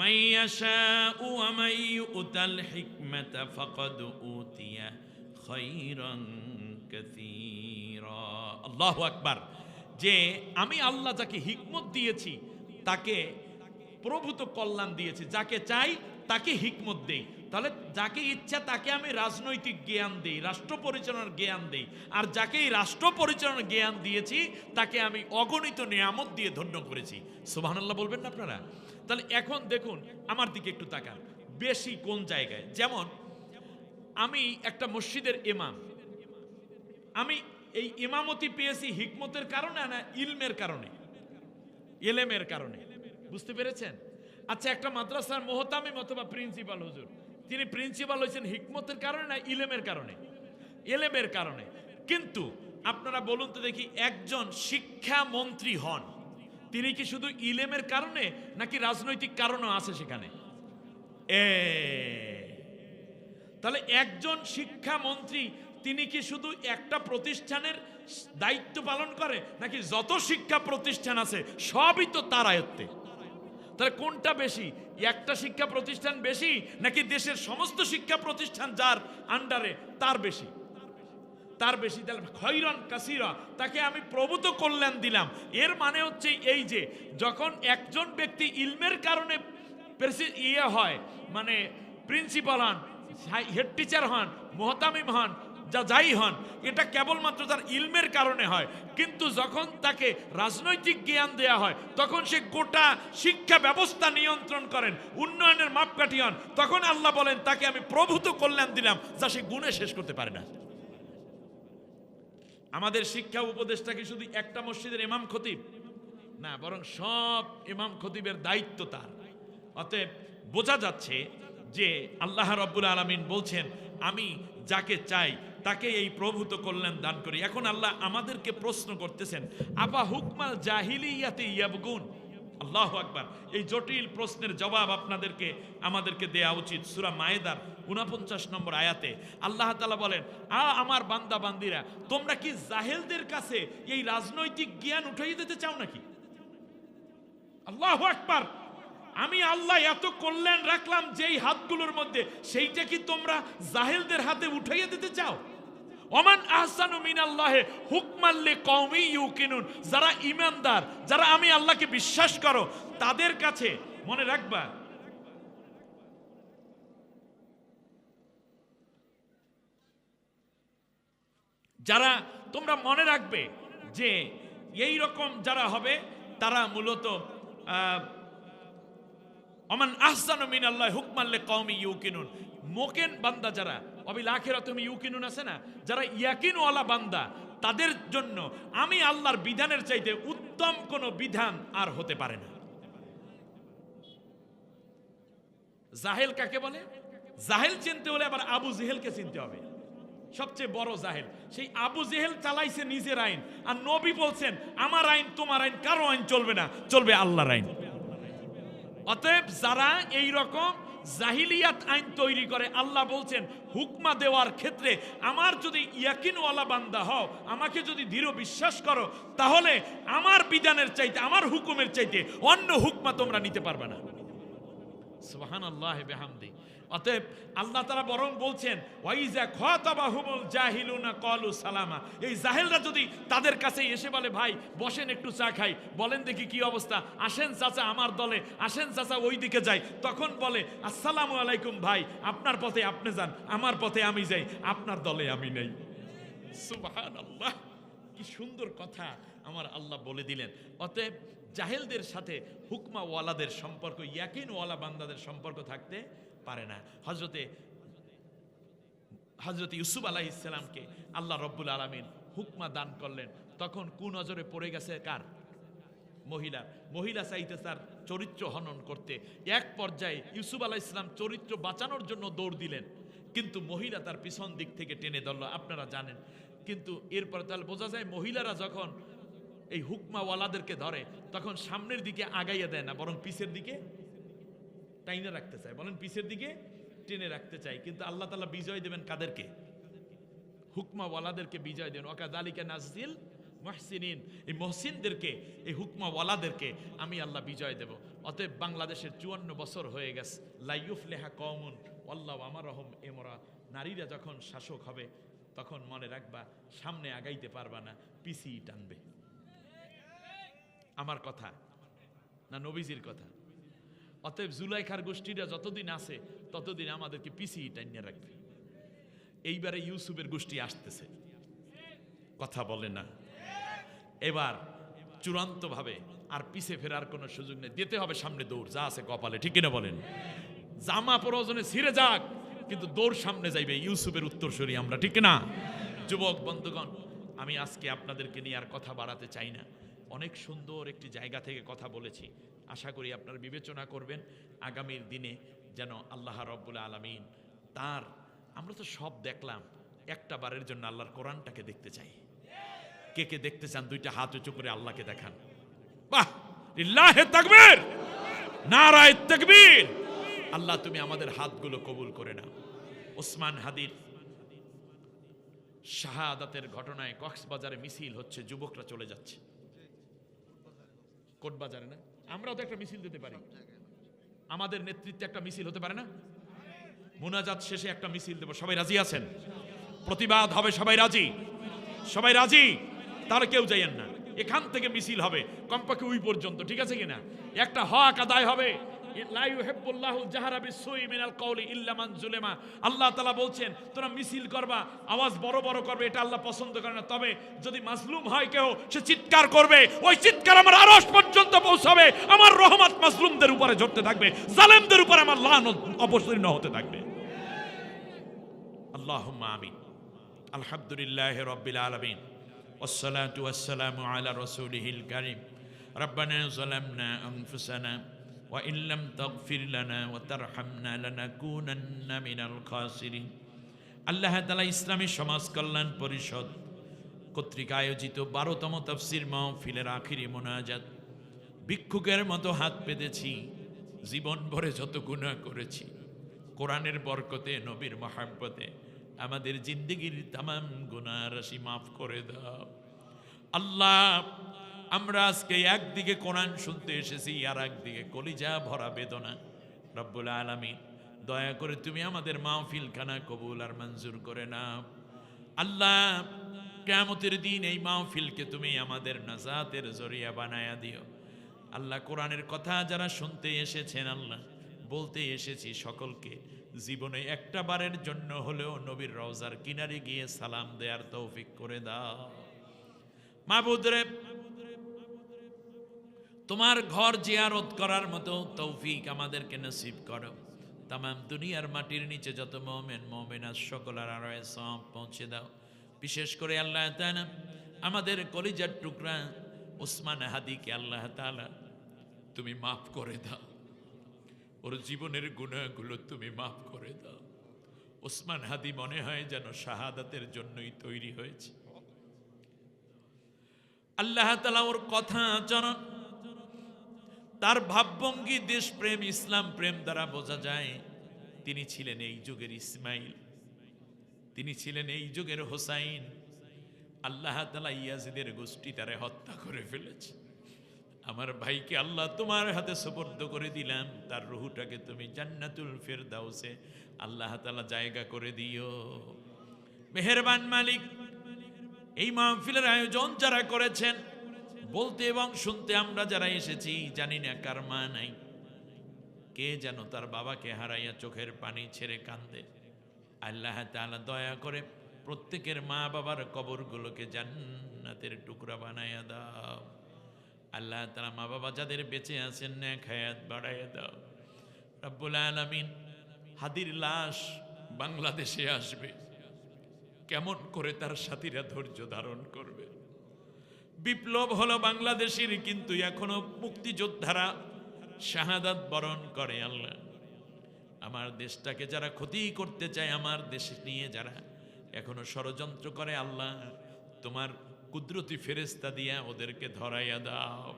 Speaker 1: মান ইয়াশাউ ওয়া মান ইউতাল হিকমাতা ফাকাদ উতিয়া খায়রান কাসীরা। আল্লাহু আকবার। যে আমি আল্লাহ যাকে হিকমত দিয়েছি তাকে প্রভূত কল্যাণ দিয়েছি, যাকে চাই তাকে হিকমত দেই। তাহলে যাকে ইচ্ছা তাকে আমি রাজনৈতিক জ্ঞান দেই, রাষ্ট্র পরিচালনার জ্ঞান দেই। আর যাকে এই রাষ্ট্র পরিচালনার জ্ঞান দিয়েছি তাকে আমি অগণিত নিয়ামত দিয়ে ধন্য করেছি। সুবহানাল্লাহ বলবেন না আপনারা? তাহলে এখন দেখুন আমার দিকে একটু তাকান, বেশি কোন জায়গায়। যেমন আমি একটা মসজিদের ইমাম, আমি এই ইমামতি পেয়েছি হিকমতের কারণে না ইলমের কারণে, এলেমের কারণে। বুঝতে পেরেছেন? আচ্ছা, একটা মাদ্রাসার মুহতামিম অথবা প্রিন্সিপাল হুজুর, তিনি প্রিন্সিপাল হয়েছেন হিকমতের কারণে না ইলেমের কারণে? এলেমের কারণে। কিন্তু আপনারা বলুন তো দেখি, একজন শিক্ষা মন্ত্রী হন, তিনি কি শুধু ইলেমের কারণে নাকি রাজনৈতিক কারণও আছে সেখানে? তাহলে একজন শিক্ষা মন্ত্রী তিনি কি শুধু একটা প্রতিষ্ঠানের দায়িত্ব পালন করে নাকি যত শিক্ষা প্রতিষ্ঠান আছে সবই তো তার আয়ত্তে? তাহলে কোনটা বেশি? একটা শিক্ষা প্রতিষ্ঠান বেশি নাকি দেশের সমস্ত শিক্ষা প্রতিষ্ঠান যার আন্ডারে তার বেশি? তার বেশি। তাহলে খৈরান কাসীরা, তাকে আমি প্রভূত কল্যাণ দিলাম। এর মানে হচ্ছে এই যে যখন একজন ব্যক্তি ইলমের কারণে হয়, মানে প্রিন্সিপাল হন, হেড টিচার হন, মুহতামিম হন, যাই হন, এটা কেবলমাত্র তার ইলমের কারণে হয়। কিন্তু যখন তাকে রাজনৈতিক জ্ঞান দেয়া হয় তখন সে গোটা শিক্ষা ব্যবস্থা নিয়ন্ত্রণ করেন, উন্নয়নের মাপকাঠি হন, তখন আল্লাহ বলেন তাকে আমি প্রভূত কল্যাণ দিলাম যা সে গুণে শেষ করতে পারে না। আমাদের শিক্ষা উপদেষ্টা কি শুধু একটা মসজিদের ইমাম খতিব না, বরং সব ইমাম খতিবের দায়িত্ব তার। অতএব বোঝা যাচ্ছে যে আল্লাহ রাব্বুল আলামিন বলছেন আমি যাকে চাই তাকে এই প্রভূত কল্যাণ দান করি। এখন আল্লাহ আমাদেরকে প্রশ্ন করতেছেন, আফা হুকমাল জাহিলিয়াতি ইয়াবগুন। আল্লাহু আকবার। এই জটিল প্রশ্নের জবাব আমাদেরকে দেয়া উচিত। সূরা মায়েদার 49 নম্বর আয়াতে আল্লাহ তাআলা বলেন, আমার বান্দা বান্দিরা, তোমরা কি জাহেলদের কাছে এই রাজনৈতিক জ্ঞান উঠাইয়ে দিতে চাও নাকি? আল্লাহু আকবার। আমি আল্লাহ এত কল্যাণ রাখলাম যেই হাতগুলোর মধ্যে, সেইটা কি তোমরা জাহেলদের হাতে উঠাইয়ে দিতে চাও? ওমান আহসানু মিনাল্লাহি হুকমান লিকওমি ইউকিনুন। যারা ঈমানদার, যারা আমি আল্লাহকে বিশ্বাস করো, তাদের কাছে মনে রাখবা, যারা তোমরা মনে রাখবে যে এই রকম যারা হবে তারা মূলত ওমান আহসানু মিনাল্লাহি হুকমান লিকওমি ইউকিনুন। মোকেন বান্দা যারা, অবিল আখিরাতুহুম ইউকিনুন আছে না, যারা ইয়াকিনওয়ালা বান্দা, তাদের জন্য আমি আল্লাহর বিধানের চাইতে উত্তম কোন বিধান আর হতে পারে না। জাহেল কাকে বলে? জাহেল চিনতে হলে আবার আবু জেহেলকে চিনতে হবে, সবচেয়ে বড় জাহেল। সেই আবু জেহেল চালাইছে নিজের আইন, আর নবী বলছেন আমার আইন তোমার আইন কারো আইন চলবে না, চলবে আল্লাহর আইন। অতএব যারা এই রকম জাহিলিয়াত আইন তৈরি করে, আল্লাহ বলছেন হুকমা দেওয়ার ক্ষেত্রে আমার যদি ইয়াকিনওয়ালা বান্দা হও, আমাকে যদি দৃঢ় বিশ্বাস করো, তাহলে আমার বিধানের চাইতে, আমার হুকুমের চাইতে অন্য হুকমা তোমরা নিতে পারবে না। সুবহানাল্লাহি বিহামদি। অতএব আল্লাহ তাআলা বরং বলছেন ওয়াইজা খাতাবাহুমুল জাহিলুনা ক্বালু সালামা। এই জাহেলরা যদি তাদের কাছে এসে বলে ভাই বসেন একটু চা খাই, বলেন দেখি কি অবস্থা, আসেন চাচা আমার দলে, আসেন চাচা ওই দিকে যাই, তখন বলে আসসালামু আলাইকুম ভাই, আপনার পথে আপনি যান, আমার পথে আমি যাই, আপনার দলে আমি নেই। সুবহানাল্লাহ, কি সুন্দর কথা আমার আল্লাহ বলে দিলেন। অতএব জাহেলদের সাথে হুকমা ওয়ালাদের সম্পর্ক, ইয়াকিন ওয়ালা বান্দাদের সম্পর্ক থাকতে পারে না। হযরত ইউসুফ আলাইহিস সালামকে আল্লাহ রব্বুল আলামিন হুকমা দান করলেন, তখন কুনজরে পড়ে গেছে কার? মহিলা চাইতে তার চরিত্র হনন করতে। এক পর্যায়ে ইউসুফ আলাইহিস সালাম চরিত্র বাঁচানোর জন্য দৌড় দিলেন, কিন্তু মহিলা তার পিছন দিক থেকে টেনে ধরল, আপনারা জানেন। কিন্তু এরপর তাহলে বোঝা যায় মহিলারা যখন এই হুকমা ওয়ালাদেরকে ধরে তখন সামনের দিকে আগাইয়া দেয় না, বরং পিছের দিকে টাইনে রাখতে চায়। বলেন পিছের দিকে টেনে রাখতে চায়। কিন্তু আল্লাহ তাআলা বিজয় দেবেন কাদেরকে? হুকমা ওয়ালাদেরকে বিজয় দেন। ওয়াকাযালিকা নাযিল মুহসিনিন, এই মুহসিনদেরকে, এই হুকমা ওয়ালাদেরকে আমি আল্লাহ বিজয় দেব। অতএব বাংলাদেশের 54 বছর হয়ে গেছে। লা ইউফলিহা কওমুন ওয়াল্লাহু আমারহুম ইমরা। নারীরা যখন শাসক হবে তখন মনে রাখবা সামনে আগাইতে পারবা না, পিছিয়ে টানবে। আমার কথা না নবীজির কথা? অতএব জুলাইখার গোষ্ঠীরা যতদিন আছে ততদিন আমাদেরকে পিছিয়ে টানিয়ে রাখবে। এইবারে ইউসুফের গোষ্ঠী আসতেছে, কথা বলে না। এবার চূড়ান্ত ভাবে আর পিছে ফেরার কোনো সুযোগ নেই, দিতে হবে সামনে দৌড়, যা আছে কপালে, ঠিক কিনা বলেন? জামা প্রয়োজনে ছিঁড়ে যাক, কিন্তু দৌড় সামনে যাইবে। ইউসুফের উত্তরসূরি আমরা, ঠিক না? যুবক বন্ধুগণ, আমি আজকে আপনাদেরকে নিয়ে আর কথা বাড়াতে চাই না। অনেক সুন্দর একটি জায়গা থেকে কথা বলেছি। আশা করি আপনারা বিবেচনা করবেন আগামীর দিনে যেন আল্লাহ রাব্বুল আলামিন তার, আমরা তো সব দেখলাম, একটা বারের জন্য আল্লাহর কোরআনটাকে দেখতে চাই। কে কে দেখতে চান? দুইটা হাত উঁচু করে আল্লাহকে দেখান। বাহ, লিল্লাহি তাকবীর, নারায়ে তাকবীর। আল্লাহ তুমি আমাদের হাতগুলো কবুল করে নাও। ওসমান হাদির শাহাদাতের ঘটনায় কক্সবাজারে মিছিল হচ্ছে, যুবকরা চলে যাচ্ছে কোটবাজারে। না, আমরাও তো একটা মিছিল দিতে পারি, আমাদের নেতৃত্বে একটা মিছিল হতে পারে না? মুনাজাত শেষে একটা মিছিল দেব, সবাই রাজি আছেন? প্রতিবাদ হবে, সবাই রাজি? সবাই রাজি? তাহলে কেউ যাইয়েন না, এখান থেকে মিছিল হবে কমপক্ষে ওই পর্যন্ত, ঠিক আছে কিনা? একটা হক আদায় হবে। লা ইউহিব্বুল্লাহুল জাহরা বিসসুই মিনাল কওলি ইল্লা মান যুলিমা। আল্লাহ তাআলা বলছেন তোমরা মিছিল করবা, আওয়াজ বড় বড় করবে, এটা আল্লাহ পছন্দ করে না। তবে যদি মাজলুম হয় কেউ, সে চিৎকার করবে, ওই চিৎকার আমার আরশ পর্যন্ত পৌঁছাবে। আমার রহমত মাজলুমদের উপরে ঝরতে থাকবে, জালেমদের উপরে আমার লানত অবতীর্ণ হতে থাকবে। আল্লাহুম্মা আমিন। আলহামদুলিল্লাহি রাব্বিল আলামিন, ওয়াসসালাতু ওয়াসসালামু আলা রাসূলিহিল কারীম। রব্বানা যালামনা আনফুসানা ওয়া ইন লাম তাগফির লানা ওয়া তারহামনা লানাকুনান্না মিনাল খাসিরিন। আল্লাহ তাআলা ইসলামী সমাজ কল্যাণ পরিষদ কর্তৃক আয়োজিত 12তম তাফসীর মাহফিলের আখিরি মোনাজাত, ভিক্ষুকের মতো হাত পেতেছি, জীবন ভরে যত গুনাহ করেছি, কোরআনের বরকতে, নবীর মহব্বতে আমাদের জিন্দেগির তামাম গুনাহ রাশি মাফ করে দাও। আল্লাহ, আমরা আজকে একদিকে কোরআন শুনতে এসেছি, আর একদিকে কলিজা ভরা বেদনা। রব্বুল আলামিন, দয়া করে তুমি আমাদের মাহফিল খানা কবুল আর মঞ্জুর করে নাও। আল্লাহ, কিয়ামতের দিন এই মাহফিলকে তুমি আমাদের নাজাতের জরিয়া বানায়া দিও। আল্লাহ, কোরআনের কথা যারা শুনতে এসেছেন, আল্লাহ বলতে এসেছি, সকলকে জীবনে একটা বারের জন্য হলেও নবীর রওজার কিনারে গিয়ে সালাম দেওয়ার তৌফিক করে দাও। মাবুদ রে, তোমার ঘর জিয়ারত করার মতো তৌফিক আমাদেরকে নসিব করো। তামাম দুনিয়ার মাটির নিচে যত মুমিন মুমিনাত সকলের আরয়ে সওয়াব পৌঁছে দাও। বিশেষ করে আল্লাহ তাআলা আমাদের কলিজার টুকরা ওসমান হাদিকে আল্লাহ তাআলা তুমি মাফ করে দাও, ওর জীবনের গুনাহগুলো তুমি মাফ করে দাও। ওসমান হাদি মনে হয় যেন শাহাদাতের জন্যই তৈরি হয়েছে। আল্লাহ তাআলা ওর কথা আচরণ, তার ভাবভঙ্গি, দেশপ্রেম, ইসলাম প্রেম দ্বারা বোঝা যায় তিনি ছিলেন এই যুগের ইসমাইল, তিনি ছিলেন এই যুগের হোসাইন। আল্লাহ তাআলা ইয়াজিদের গোষ্ঠী তারে হত্যা করে ফেলেছে। আমার ভাইকে আল্লাহ তোমার হাতে সুপর্দ করে দিলাম, তার রুহুটাকে তুমি জান্নাতুল ফেরদাউসে আল্লাহ তাআলা জায়গা করে দিও। মেহেরবান মালিক, এই মাহফিলের আয়োজন যারা করেছেন, বলতে এবং শুনতে আমরা যারা এসেছি, জানি না কার মা নাই, কে যেন তার বাবাকে হারাইয়া চোখের পানি ছেড়ে কান্দে। আল্লাহ তাআলা দয়া করে প্রত্যেকের মা বাবার কবরগুলোকে জান্নাতের টুকরা বানাইয়া দাও। আল্লাহ তাআলা মা বাবা যাদের বেঁচে আছেন নেক হায়াত বাড়াইয়া দাও। রব্বুল আলামিন, হাদির লাশ বাংলাদেশে আসবে, কেমন করে তার সাথীরা ধৈর্য ধারণ করবে? বিপ্লব হলো বাংলাদেশের, কিন্তু এখনো মুক্তিযোদ্ধারা শাহাদাত বরণ করে। আল্লাহ, আমার দেশটাকে যারা ক্ষতি করতে চায়, আমার দেশ নিয়ে যারা এখনো ষড়যন্ত্র করে, আল্লাহ তোমার কুদরতি ফেরেশতা দিয়া ওদেরকে ধরাইয়া দাও।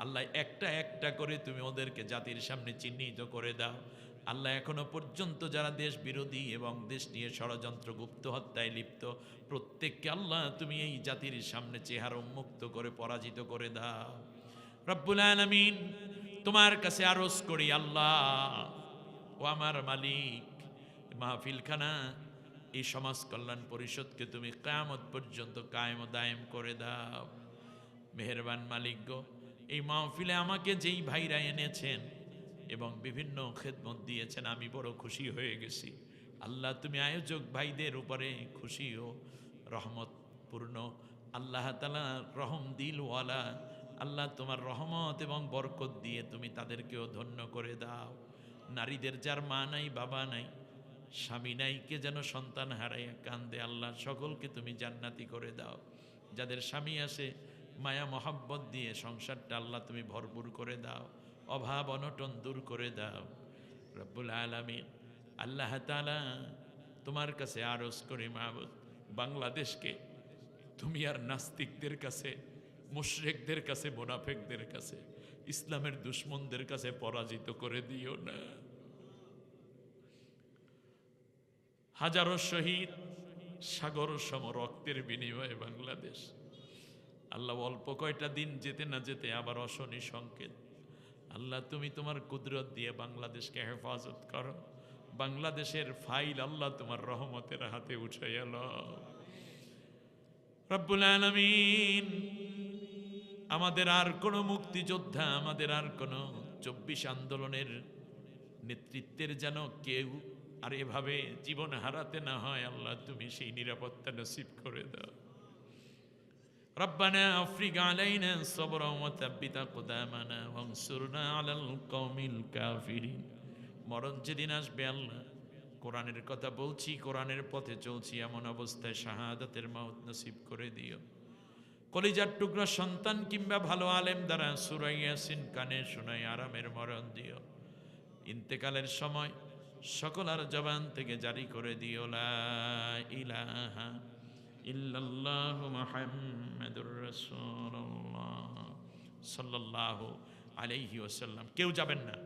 Speaker 1: আল্লাহ, একটা একটা করে তুমি ওদেরকে জাতির সামনে চিহ্নিত করে দাও। আল্লাহ, এখনো পর্যন্ত যারা দেশ বিরোধী এবং দেশ নিয়ে ষড়যন্ত্র গুপ্ত হত্যায় লিপ্ত, প্রত্যেককে আল্লাহ তুমি এই জাতির সামনে চেহারা উন্মুক্ত করে পরাজিত করে দাও। রব্বুল আলামিন, তোমার কাছে আরজ করি আল্লাহ, ও আমার মালিক, মাহফিলখানা এই সমাজ কল্যাণ পরিষদকে তুমি কিয়ামত পর্যন্ত কায়েম ও দায়েম করে দাও। মেহেরবান মালিক গো, এই মাহফিলে আমাকে যেই ভাইরা এনেছেন এবং বিভিন্ন খেদমত দিয়েছেন, আমি বড় খুশি হয়ে গেছি। আল্লাহ, তুমি আয়োজক ভাইদের উপরে খুশি ও রহমতপূর্ণ। আল্লাহ তাআলা রহম দিলওয়ালা, আল্লাহ তোমার রহমত এবং বরকত দিয়ে তুমি তাদেরকেও ধন্য করে দাও। নারীদের যার মা নাই, বাবা নাই, স্বামী নাই, কে যেন সন্তান হারাইয়া কান্দে, আল্লাহ সকলকে তুমি জান্নাতি করে দাও। যাদের স্বামী আসে, মায়া মহাব্বত দিয়ে সংসারটা আল্লাহ তুমি ভরপুর করে দাও, অভাব অনটন দূর করে দাও। রব্বুল আলামিন, আল্লাহ তাআলা তোমার কাছে আরজ করি মাবুদ, বাংলাদেশকে তুমি আর নাস্তিকদের কাছে, মুশরিকদের কাছে, মুনাফিকদের কাছে, ইসলামের দুশ্মনদের কাছে পরাজিত করে দিও না। হাজারো শহীদ, সাগর সম রক্তের বিনিময়ে বাংলাদেশ, আল্লাহ অল্প কয়টা দিন যেতে না যেতে আবার অশনি সংকেত। আল্লাহ, তুমি তোমার কুদরত দিয়ে বাংলাদেশকে হেফাজত করো। বাংলাদেশের ফাইল আল্লাহ তোমার রহমতের হাতে উঠাইয়া লও। রব্বুল আলামিন, আমাদের আর কোনো মুক্তিযোদ্ধা, আমাদের আর কোনো 24 আন্দোলনের নেতৃত্বের যেন কেউ আর এভাবে জীবন হারাতে না হয়। আল্লাহ, তুমি সেই নিরাপত্তা নসিব করে দাও। রব্বানা আফরিগ আলাইনা সবরা ওয়া তাব্বিত আকদামানা ওয়ানসুরনা আলাল কওমিল কাফিরিন। মরণ যেদিন আসবে আল্লাহ, কোরআনের কথা বলছি, কোরআনের পথে চলছি, এমন অবস্থায় শাহাদাতের মওত নসিব করে দিও। কলিজার টুকরা সন্তান কিংবা ভালো আলেম দ্বারা সূরা ইয়াসিন কানে শোনায় আরামের মরণ দিও। ইন্তেকালের সময় সকলার জবান থেকে জারি করে দিও লা ইলাহা ইল্লাল্লাহু মুহাম্মাদুর রাসূলুল্লাহ সাল্লাল্লাহু আলাইহি ওয়াসাল্লাম। কেউ যাবেন না।